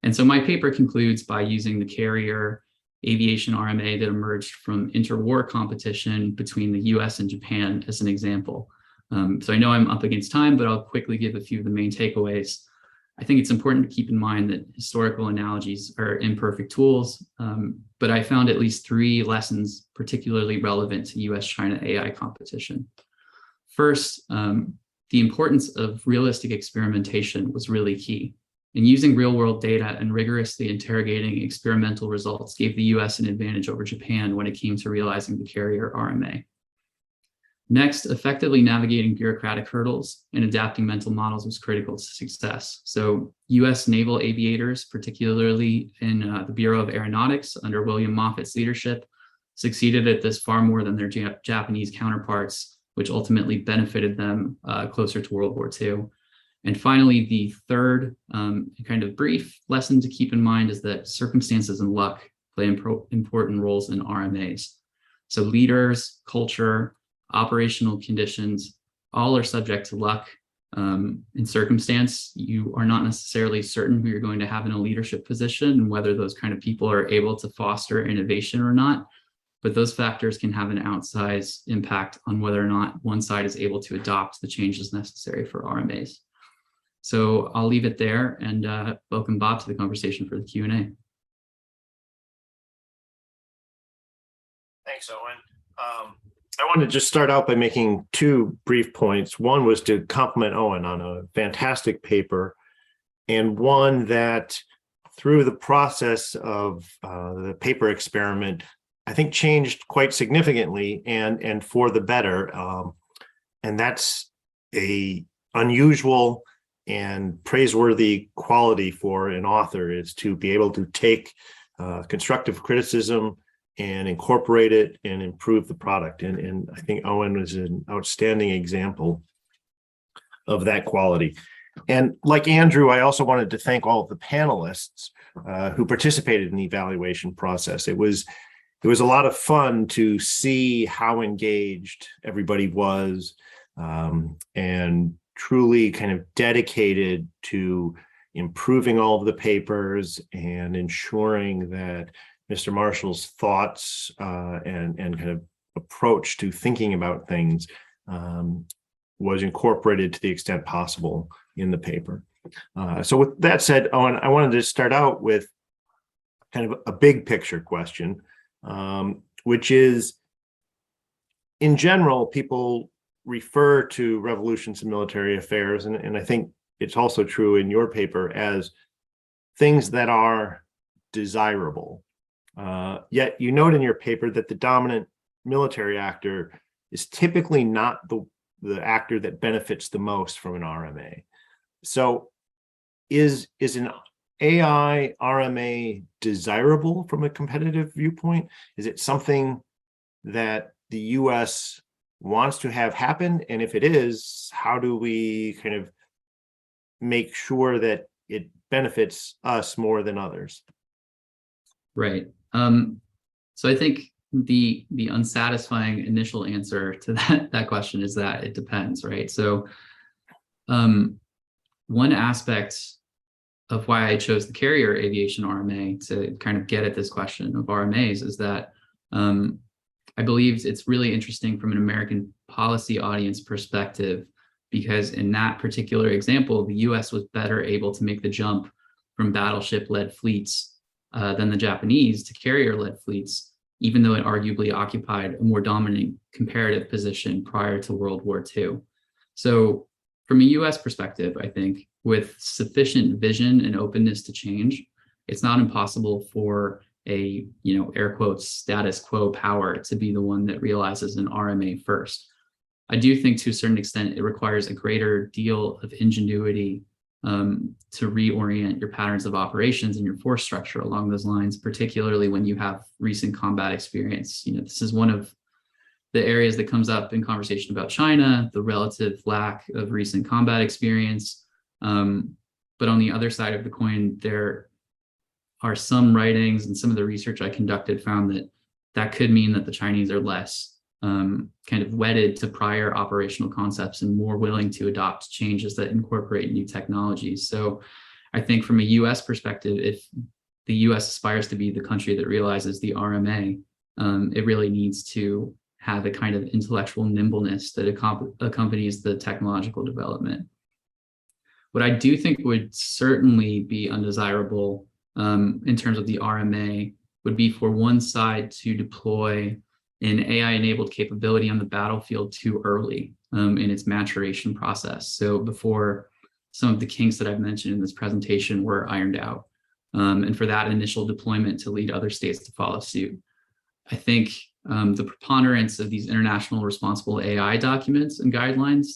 And so my paper concludes by using the carrier aviation RMA that emerged from interwar competition between the US and Japan as an example. So I know I'm up against time, but I'll quickly give a few of the main takeaways. I think it's important to keep in mind that historical analogies are imperfect tools, but I found at least 3 lessons particularly relevant to US-China AI competition. First, the importance of realistic experimentation was really key. And using real-world data and rigorously interrogating experimental results gave the US an advantage over Japan when it came to realizing the carrier RMA. Next, effectively navigating bureaucratic hurdles and adapting mental models was critical to success. So US naval aviators, particularly in the Bureau of Aeronautics under William Moffat's leadership, succeeded at this far more than their Japanese counterparts, which ultimately benefited them closer to World War II. And finally, the third kind of brief lesson to keep in mind is that circumstances and luck play important roles in RMAs. So leaders, culture, operational conditions, all are subject to luck. In circumstance, you are not necessarily certain who you're going to have in a leadership position and whether those kind of people are able to foster innovation or not. But those factors can have an outsized impact on whether or not one side is able to adopt the changes necessary for RMAs. So I'll leave it there and welcome Bob to the conversation for the Q&A. Thanks, Owen. I want to just start out by making 2 brief points. One was to compliment Owen on a fantastic paper, and one that through the process of the paper experiment, I think changed quite significantly and for the better. And that's a unusual and praiseworthy quality for an author, is to be able to take constructive criticism and incorporate it and improve the product. And I think Owen was an outstanding example of that quality. And like Andrew, I also wanted to thank all of the panelists who participated in the evaluation process. It was a lot of fun to see how engaged everybody was, and truly kind of dedicated to improving all of the papers and ensuring that Mr. Marshall's thoughts and kind of approach to thinking about things was incorporated to the extent possible in the paper. So with that said, Owen, I wanted to start out with kind of a big picture question, which is, in general, people refer to revolutions in military affairs, and I think it's also true in your paper, as things that are desirable. Yet you note in your paper that the dominant military actor is typically not the actor that benefits the most from an RMA. So is an AI RMA desirable from a competitive viewpoint? Is it something that the US wants to have happen? And if it is, how do we kind of make sure that it benefits us more than others? Right. So I think the unsatisfying initial answer to that question is that it depends, right? So one aspect of why I chose the carrier aviation RMA to kind of get at this question of RMAs is that I believe it's really interesting from an American policy audience perspective, because in that particular example, the US was better able to make the jump from battleship-led fleets than the Japanese to carrier-led fleets, even though it arguably occupied a more dominant comparative position prior to World War II. So from a US perspective, I think with sufficient vision and openness to change, it's not impossible for a, air quotes, status quo power to be the one that realizes an RMA first. I do think to a certain extent, it requires a greater deal of ingenuity to reorient your patterns of operations and your force structure along those lines, particularly when you have recent combat experience. This is one of the areas that comes up in conversation about China, the relative lack of recent combat experience. But on the other side of the coin, there are some writings and some of the research I conducted found that could mean that the Chinese are less kind of wedded to prior operational concepts and more willing to adopt changes that incorporate new technologies. So I think from a US perspective, if the US aspires to be the country that realizes the RMA, it really needs to have a kind of intellectual nimbleness that accompanies the technological development. What I do think would certainly be undesirable in terms of the RMA would be for one side to deploy an AI-enabled capability on the battlefield too early in its maturation process. So before some of the kinks that I've mentioned in this presentation were ironed out, and for that initial deployment to lead other states to follow suit. I think the preponderance of these international responsible AI documents and guidelines,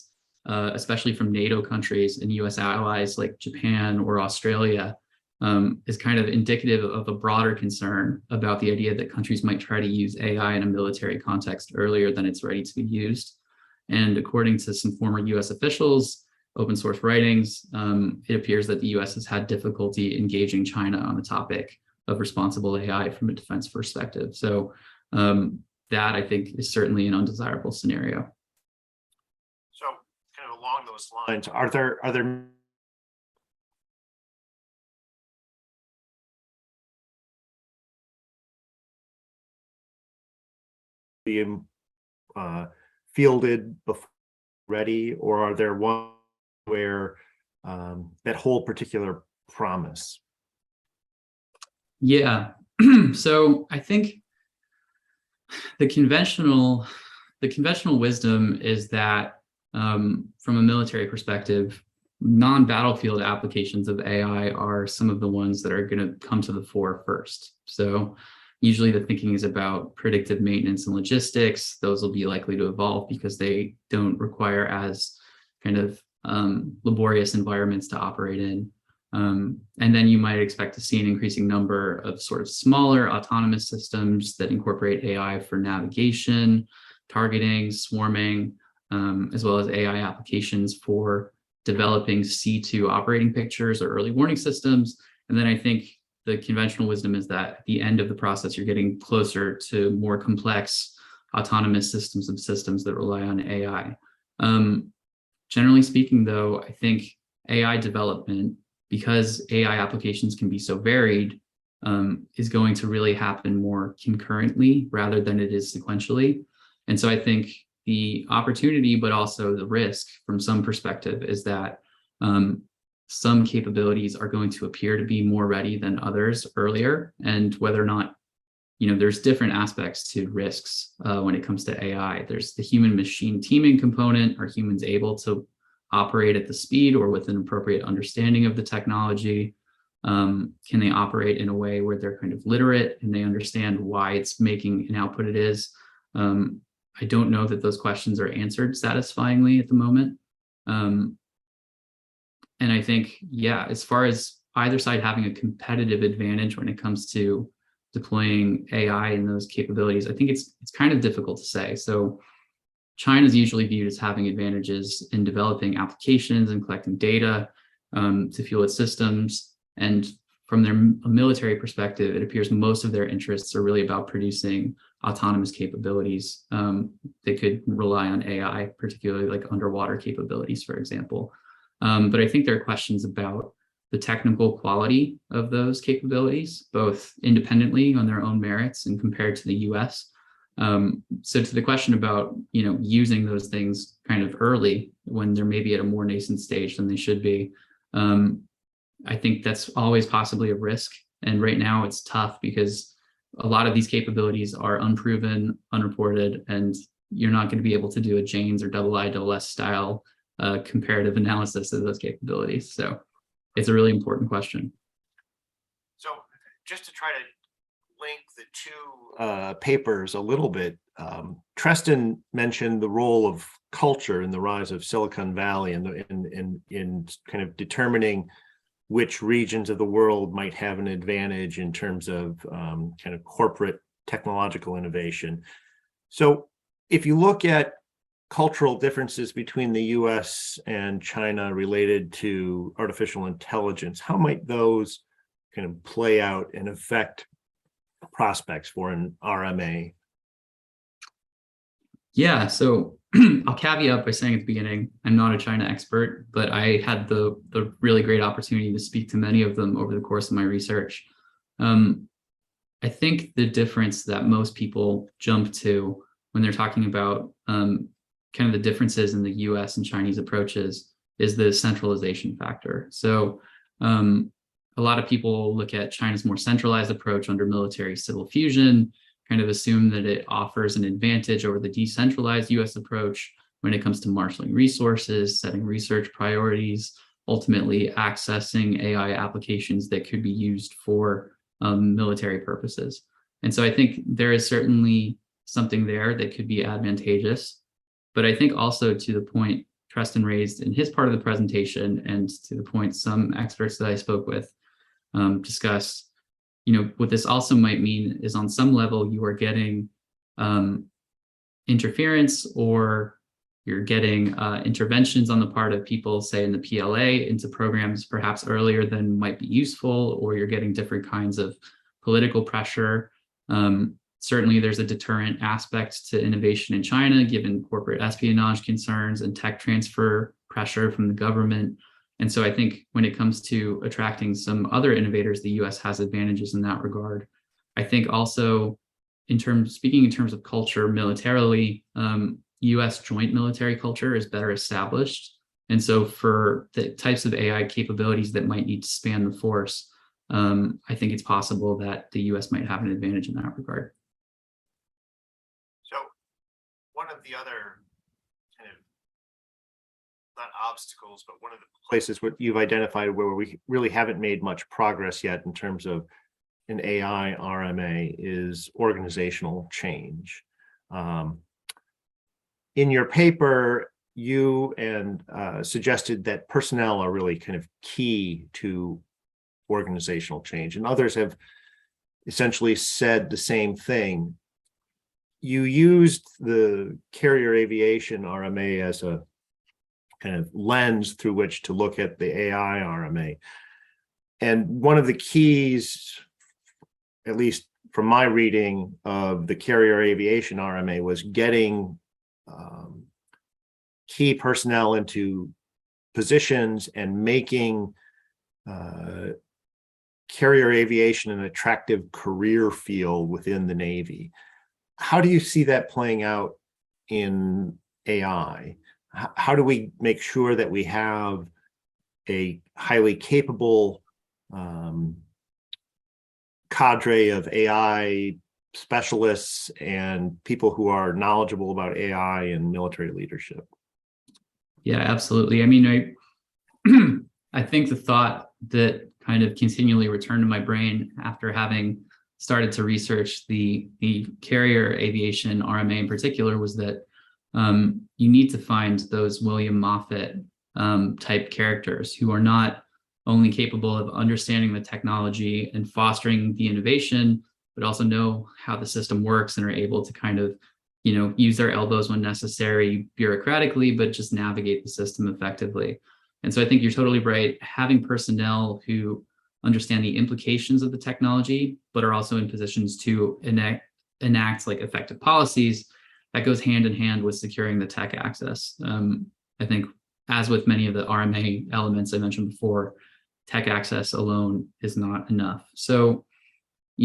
especially from NATO countries and US allies like Japan or Australia, is kind of indicative of a broader concern about the idea that countries might try to use AI in a military context earlier than it's ready to be used. And according to some former US officials, open source writings, it appears that the US has had difficulty engaging China on the topic of responsible AI from a defense perspective. So that I think is certainly an undesirable scenario. So kind of along those lines, are there being fielded before ready, or are there one where that whole particular promise? Yeah, so I think the conventional wisdom is that from a military perspective, non-battlefield applications of AI are some of the ones that are going to come to the fore first. So usually the thinking is about predictive maintenance and logistics. Those will be likely to evolve because they don't require as kind of laborious environments to operate in. And then you might expect to see an increasing number of sort of smaller autonomous systems that incorporate AI for navigation, targeting, swarming, as well as AI applications for developing C2 operating pictures or early warning systems. And then I think the conventional wisdom is that at the end of the process, you're getting closer to more complex autonomous systems of systems that rely on AI. Generally speaking, though, I think AI development, because AI applications can be so varied, is going to really happen more concurrently rather than it is sequentially. And so I think the opportunity, but also the risk from some perspective is that some capabilities are going to appear to be more ready than others earlier. And whether or not, there's different aspects to risks when it comes to AI. There's the human machine teaming component. Are humans able to operate at the speed or with an appropriate understanding of the technology? Can they operate in a way where they're kind of literate and they understand why it's making an output it is? I don't know that those questions are answered satisfyingly at the moment. And I think, yeah, as far as either side having a competitive advantage when it comes to deploying AI and those capabilities, I think it's kind of difficult to say. So China is usually viewed as having advantages in developing applications and collecting data to fuel its systems. And from their military perspective, it appears most of their interests are really about producing autonomous capabilities. They could rely on AI, particularly like underwater capabilities, for example. But I think there are questions about the technical quality of those capabilities, both independently on their own merits and compared to the US. So to the question about, using those things kind of early when they're maybe at a more nascent stage than they should be, I think that's always possibly a risk. And right now it's tough because a lot of these capabilities are unproven, unreported, and you're not going to be able to do a Janes or double-I style comparative analysis of those capabilities. So it's a really important question. So just to try to link the two papers a little bit, Treston mentioned the role of culture in the rise of Silicon Valley and in kind of determining which regions of the world might have an advantage in terms of kind of corporate technological innovation. So if you look at cultural differences between the US and China related to artificial intelligence, how might those kind of play out and affect prospects for an RMA? Yeah, so I'll caveat by saying at the beginning, I'm not a China expert, but I had the really great opportunity to speak to many of them over the course of my research. I think the difference that most people jump to when they're talking about kind of the differences in the US and Chinese approaches is the centralization factor. So a lot of people look at China's more centralized approach under military civil fusion, kind of assume that it offers an advantage over the decentralized US approach when it comes to marshaling resources, setting research priorities, ultimately accessing AI applications that could be used for military purposes. And so I think there is certainly something there that could be advantageous. But I think also to the point Treston raised in his part of the presentation, and to the point some experts that I spoke with discussed, what this also might mean is on some level you are getting interference, or you're getting interventions on the part of people, say in the PLA, into programs perhaps earlier than might be useful, or you're getting different kinds of political pressure. Certainly, there's a deterrent aspect to innovation in China, given corporate espionage concerns and tech transfer pressure from the government. And so I think when it comes to attracting some other innovators, the US has advantages in that regard. I think also, speaking in terms of culture militarily, US joint military culture is better established. And so for the types of AI capabilities that might need to span the force, I think it's possible that the US might have an advantage in that regard. So one of the other kind of, not obstacles, but one of the places what you've identified where we really haven't made much progress yet in terms of an AI RMA is organizational change. In your paper, you suggested that personnel are really kind of key to organizational change, and others have essentially said the same thing. You used the carrier aviation RMA as a kind of lens through which to look at the AI RMA. And one of the keys, at least from my reading of the carrier aviation RMA, was getting key personnel into positions and making carrier aviation an attractive career field within the Navy. How do you see that playing out in AI? How do we make sure that we have a highly capable cadre of AI specialists and people who are knowledgeable about AI and military leadership? Yeah, absolutely. I mean, I think the thought that kind of continually return to my brain after having started to research the carrier aviation RMA in particular was that you need to find those William Moffett type characters who are not only capable of understanding the technology and fostering the innovation, but also know how the system works and are able to kind of, use their elbows when necessary bureaucratically, but just navigate the system effectively. And so I think you're totally right. Having personnel who understand the implications of the technology, but are also in positions to enact like effective policies, that goes hand in hand with securing the tech access. I think, as with many of the RMA elements I mentioned before, tech access alone is not enough. So,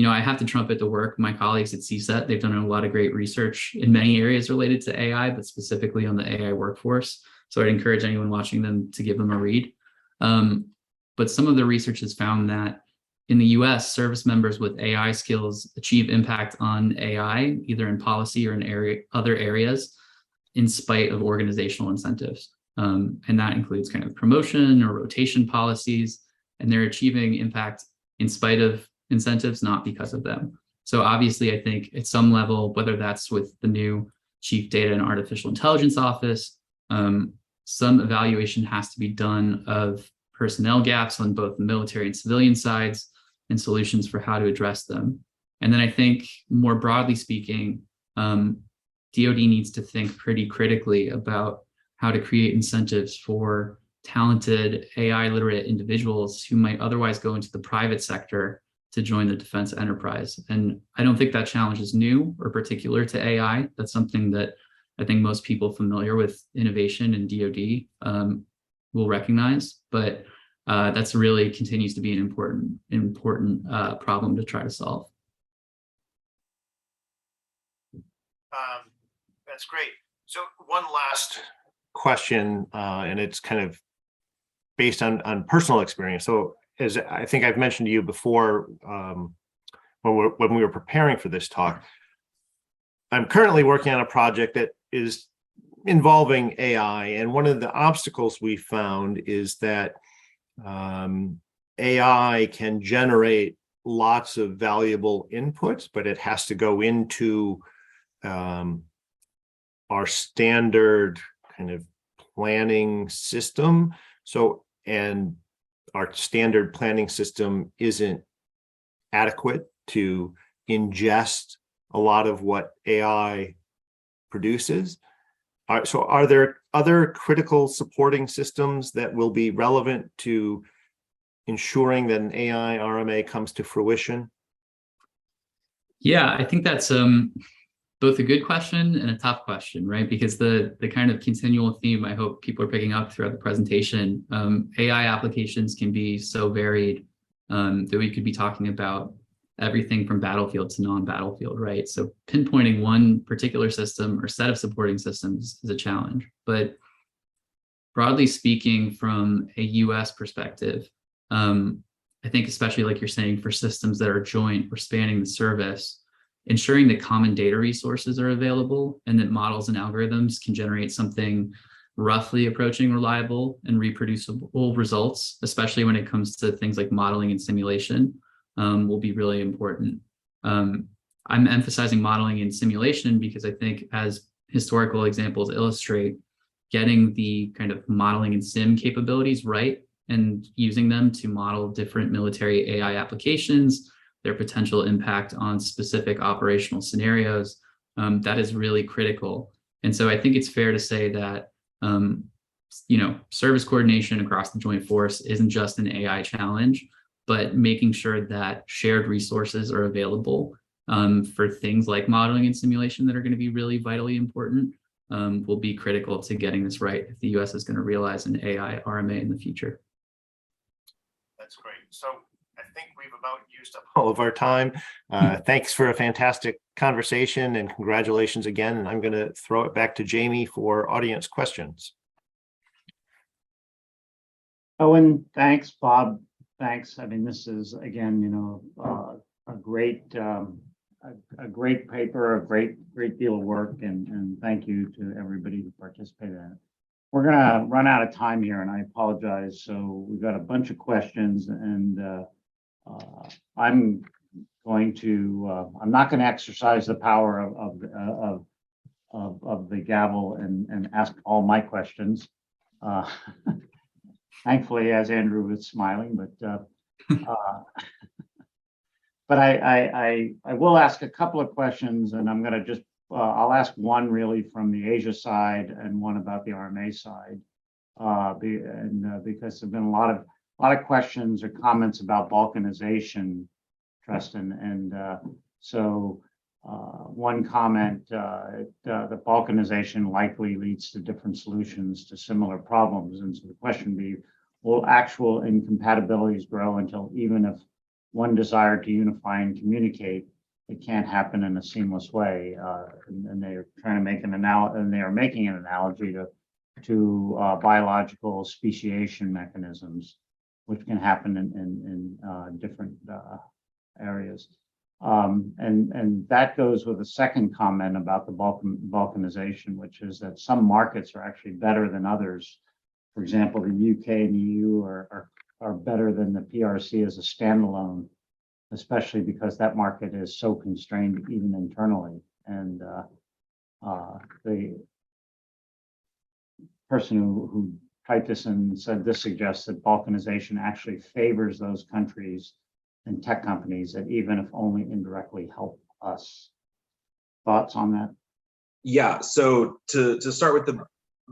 I have to trumpet the work my colleagues at CSET. They've done a lot of great research in many areas related to AI, but specifically on the AI workforce. So I'd encourage anyone watching them to give them a read. But some of the research has found that in the US, service members with AI skills achieve impact on AI, either in policy or in other areas, in spite of organizational incentives. And that includes kind of promotion or rotation policies, and they're achieving impact in spite of incentives, not because of them. So obviously, I think at some level, whether that's with the new Chief Data and Artificial Intelligence Office, some evaluation has to be done of personnel gaps on both the military and civilian sides and solutions for how to address them. And then I think more broadly speaking, DoD needs to think pretty critically about how to create incentives for talented AI literate individuals who might otherwise go into the private sector to join the defense enterprise. And I don't think that challenge is new or particular to AI. That's something that I think most people familiar with innovation in DoD will recognize, but that's really continues to be an important problem to try to solve. That's great. So one last question, and it's kind of based on personal experience. So as I think I've mentioned to you before, when we were preparing for this talk, I'm currently working on a project that is involving AI. And one of the obstacles we found is that AI can generate lots of valuable inputs, but it has to go into our standard kind of planning system. So, and our standard planning system isn't adequate to ingest a lot of what AI produces. So are there other critical supporting systems that will be relevant to ensuring that an AI RMA comes to fruition? Yeah, I think that's both a good question and a tough question, right? Because the kind of continual theme I hope people are picking up throughout the presentation, AI applications can be so varied that we could be talking about everything from battlefield to non-battlefield, right? So pinpointing one particular system or set of supporting systems is a challenge. But broadly speaking, from a US perspective, I think especially like you're saying, for systems that are joint or spanning the service, ensuring that common data resources are available and that models and algorithms can generate something roughly approaching reliable and reproducible results, especially when it comes to things like modeling and simulation, will be really important. I'm emphasizing modeling and simulation because I think, as historical examples illustrate, getting the kind of modeling and sim capabilities right and using them to model different military AI applications, their potential impact on specific operational scenarios, that is really critical. And so I think it's fair to say that service coordination across the joint force isn't just an AI challenge, but making sure that shared resources are available for things like modeling and simulation that are going to be really vitally important will be critical to getting this right if the US is going to realize an AI RMA in the future. That's great. So I think we've about used up all of our time. Thanks for a fantastic conversation and congratulations again. And I'm going to throw it back to Jamie for audience questions. Owen, thanks. Bob, thanks. I mean, this is, again, a great paper, a great deal of work, and thank you to everybody who participated in it. we're gonna run out of time here, and I apologize. So we've got a bunch of questions, and I'm going to I'm not going to exercise the power of the gavel and ask all my questions. Thankfully, as Andrew was smiling, but I will ask a couple of questions, and I'm going to just I'll ask one really from the Asia side and one about the RMA side, because there've been a lot of questions or comments about balkanization, Treston, and so one comment that balkanization likely leads to different solutions to similar problems, and so the question be, will actual incompatibilities grow until even if one desired to unify and communicate, it can't happen in a seamless way? And they're trying to make an analogy, and they are making an analogy to biological speciation mechanisms, which can happen in different areas. And that goes with a second comment about the balkanization, which is that some markets are actually better than others. For example, the UK and EU are better than the PRC as a standalone, especially because that market is so constrained even internally. And the person who typed this and said this suggests that balkanization actually favors those countries and tech companies that even if only indirectly help us. Thoughts on that? Yeah, so to start with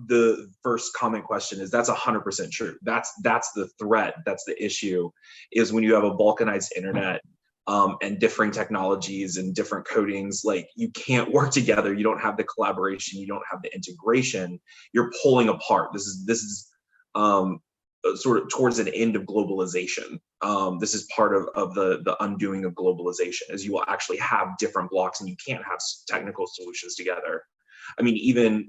the first comment question is that's 100% true. That's the threat, that's the issue, is when you have a balkanized internet and differing technologies and different codings, like you can't work together, you don't have the collaboration, you don't have the integration, you're pulling apart. This is sort of towards an end of globalization. This is part of the undoing of globalization, as you will actually have different blocks and you can't have technical solutions together. I mean, even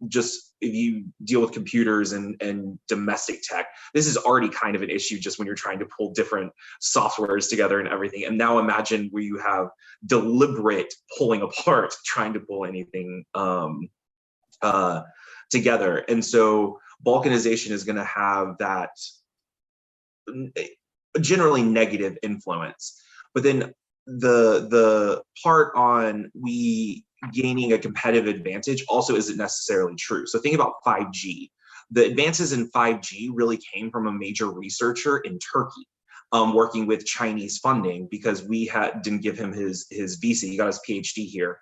just if you deal with computers and domestic tech, this is already kind of an issue just when you're trying to pull different softwares together and everything. And now imagine where you have deliberate pulling apart, trying to pull anything together. And so balkanization is going to have that generally negative influence. But then the part on we gaining a competitive advantage also isn't necessarily true. So think about 5G. The advances in 5G really came from a major researcher in Turkey, working with Chinese funding, because we didn't give him his visa. He got his PhD here.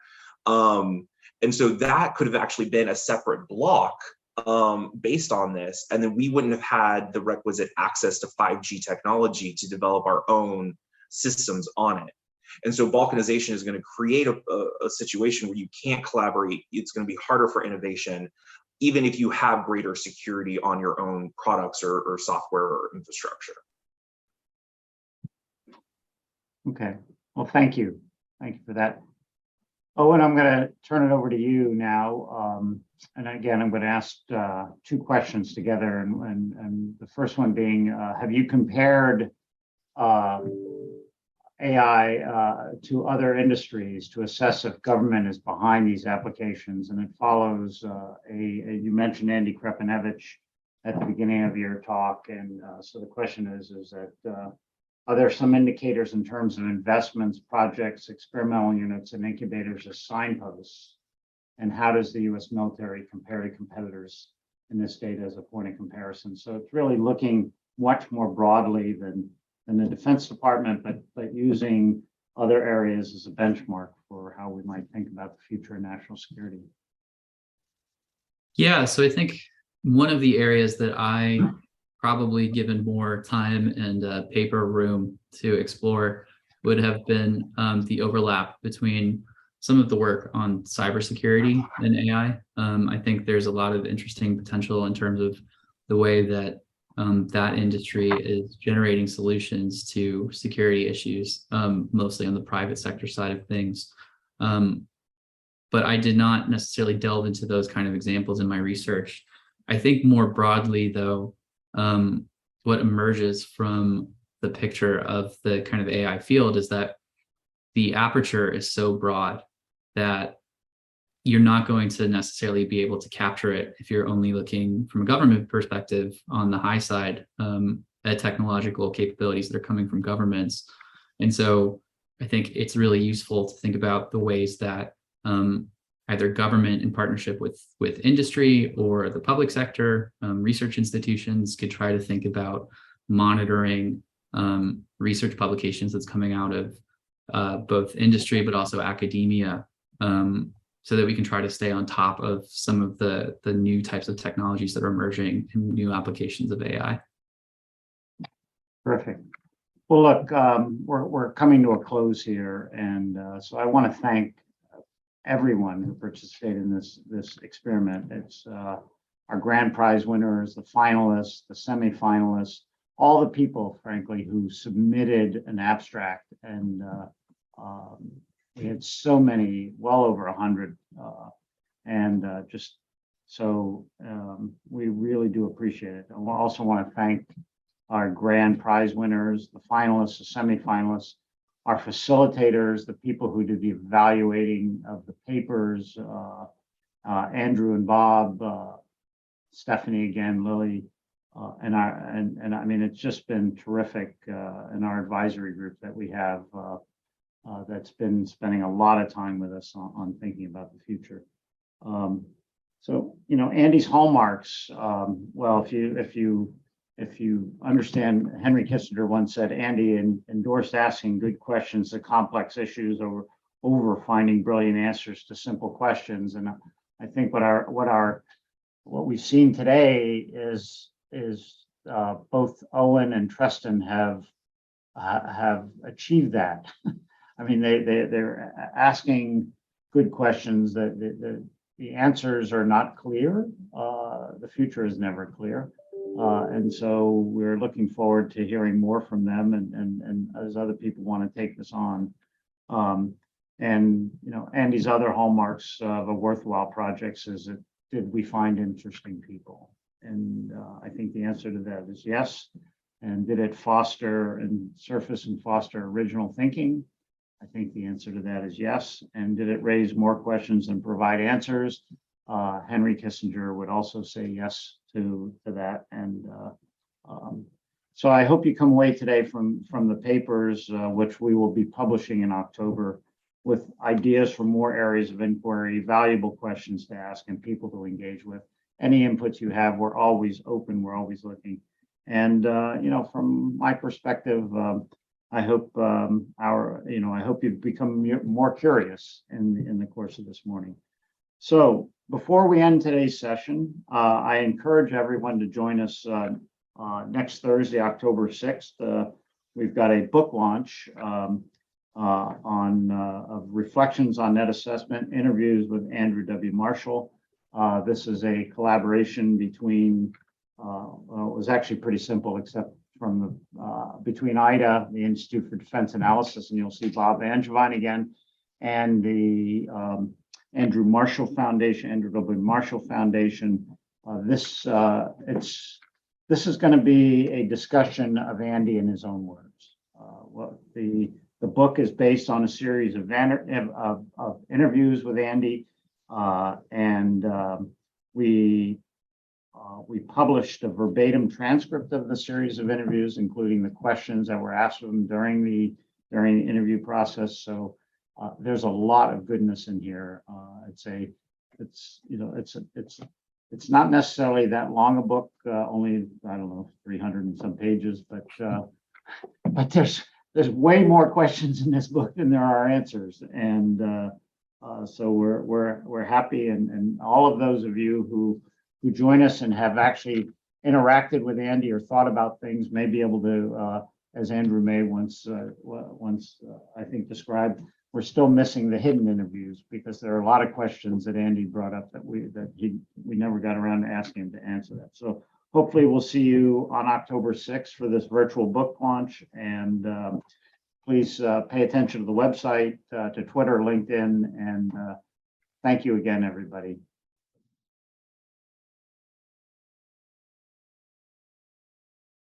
And so that could have actually been a separate block based on this. And then we wouldn't have had the requisite access to 5G technology to develop our own systems on it. And so balkanization is going to create a situation where you can't collaborate. It's going to be harder for innovation, even if you have greater security on your own products or software or infrastructure. Okay, well, thank you. Thank you for that. Owen, I'm going to turn it over to you now. And again, I'm going to ask two questions together. And the first one being, have you compared AI to other industries to assess if government is behind these applications? And it follows, you mentioned Andy Krepanevich at the beginning of your talk. And so the question is that, are there some indicators in terms of investments, projects, experimental units, and incubators as signposts? And how does the US military compare to competitors in this data as a point of comparison? So it's really looking much more broadly than the Defense Department, but using other areas as a benchmark for how we might think about the future of national security. Yeah, so I think one of the areas that I probably given more time and paper room to explore would have been the overlap between some of the work on cybersecurity and AI. I think there's a lot of interesting potential in terms of the way that that industry is generating solutions to security issues, mostly on the private sector side of things. But I did not necessarily delve into those kind of examples in my research. I think more broadly, though, what emerges from the picture of the kind of AI field is that the aperture is so broad that you're not going to necessarily be able to capture it if you're only looking from a government perspective on the high side at technological capabilities that are coming from governments. And so I think it's really useful to think about the ways that either government in partnership with industry or the public sector, research institutions could try to think about monitoring research publications that's coming out of both industry but also academia, so that we can try to stay on top of some of the new types of technologies that are emerging and new applications of AI. Perfect. Well, look, we're coming to a close here, and so I want to thank everyone who participated in this experiment. It's our grand prize winners, the finalists, the semi-finalists, all the people, frankly, who submitted an abstract, and we had so many, well over 100, and just so we really do appreciate it. I also want to thank our grand prize winners, the finalists, the semi-finalists, our facilitators, the people who did the evaluating of the papers, Andrew and Bob, Stephanie again, Lily, and I mean, it's just been terrific in our advisory group that we have that's been spending a lot of time with us on thinking about the future. So, you know, Andy's hallmarks, well, if you understand, Henry Kissinger once said, Andy endorsed asking good questions to complex issues over finding brilliant answers to simple questions. And I think what we've seen today is both Owen and Treston have achieved that. I mean, they're asking good questions. The answers are not clear. The future is never clear. And so we're looking forward to hearing more from them, and as other people want to take this on. And you know, Andy's other hallmarks of a worthwhile projects is that did we find interesting people? And I think the answer to that is yes. And did it foster and surface and foster original thinking? I think the answer to that is yes. And did it raise more questions and provide answers? Henry Kissinger would also say yes to that. And so I hope you come away today from the papers, which we will be publishing in October, with ideas for more areas of inquiry, valuable questions to ask, and people to engage with. Any inputs you have, we're always open, we're always looking. And you know, from my perspective, I hope I hope you've become more curious in the course of this morning. So before we end today's session, I encourage everyone to join us next Thursday, October 6th. We've got a book launch of reflections on net assessment, interviews with Andrew W. Marshall. This is a collaboration between, well, it was actually pretty simple, except from between IDA, the Institute for Defense Analysis, and you'll see Bob Angevine again, and the Andrew Marshall Foundation, Andrew W. Marshall Foundation. This is going to be a discussion of Andy in his own words. The book is based on a series of interviews with Andy, and we published a verbatim transcript of the series of interviews, including the questions that were asked of him during the interview process. So there's a lot of goodness in here. It's not necessarily that long a book, only, I don't know, 300 and some pages, but there's way more questions in this book than there are answers, and so we're happy, and all of those of you who join us and have actually interacted with Andy or thought about things may be able to, as Andrew May once I think described, we're still missing the hidden interviews, because there are a lot of questions that Andy brought up that we never got around to asking him to answer that. So hopefully we'll see you on October 6th for this virtual book launch, and please pay attention to the website, to Twitter, LinkedIn, and thank you again, everybody.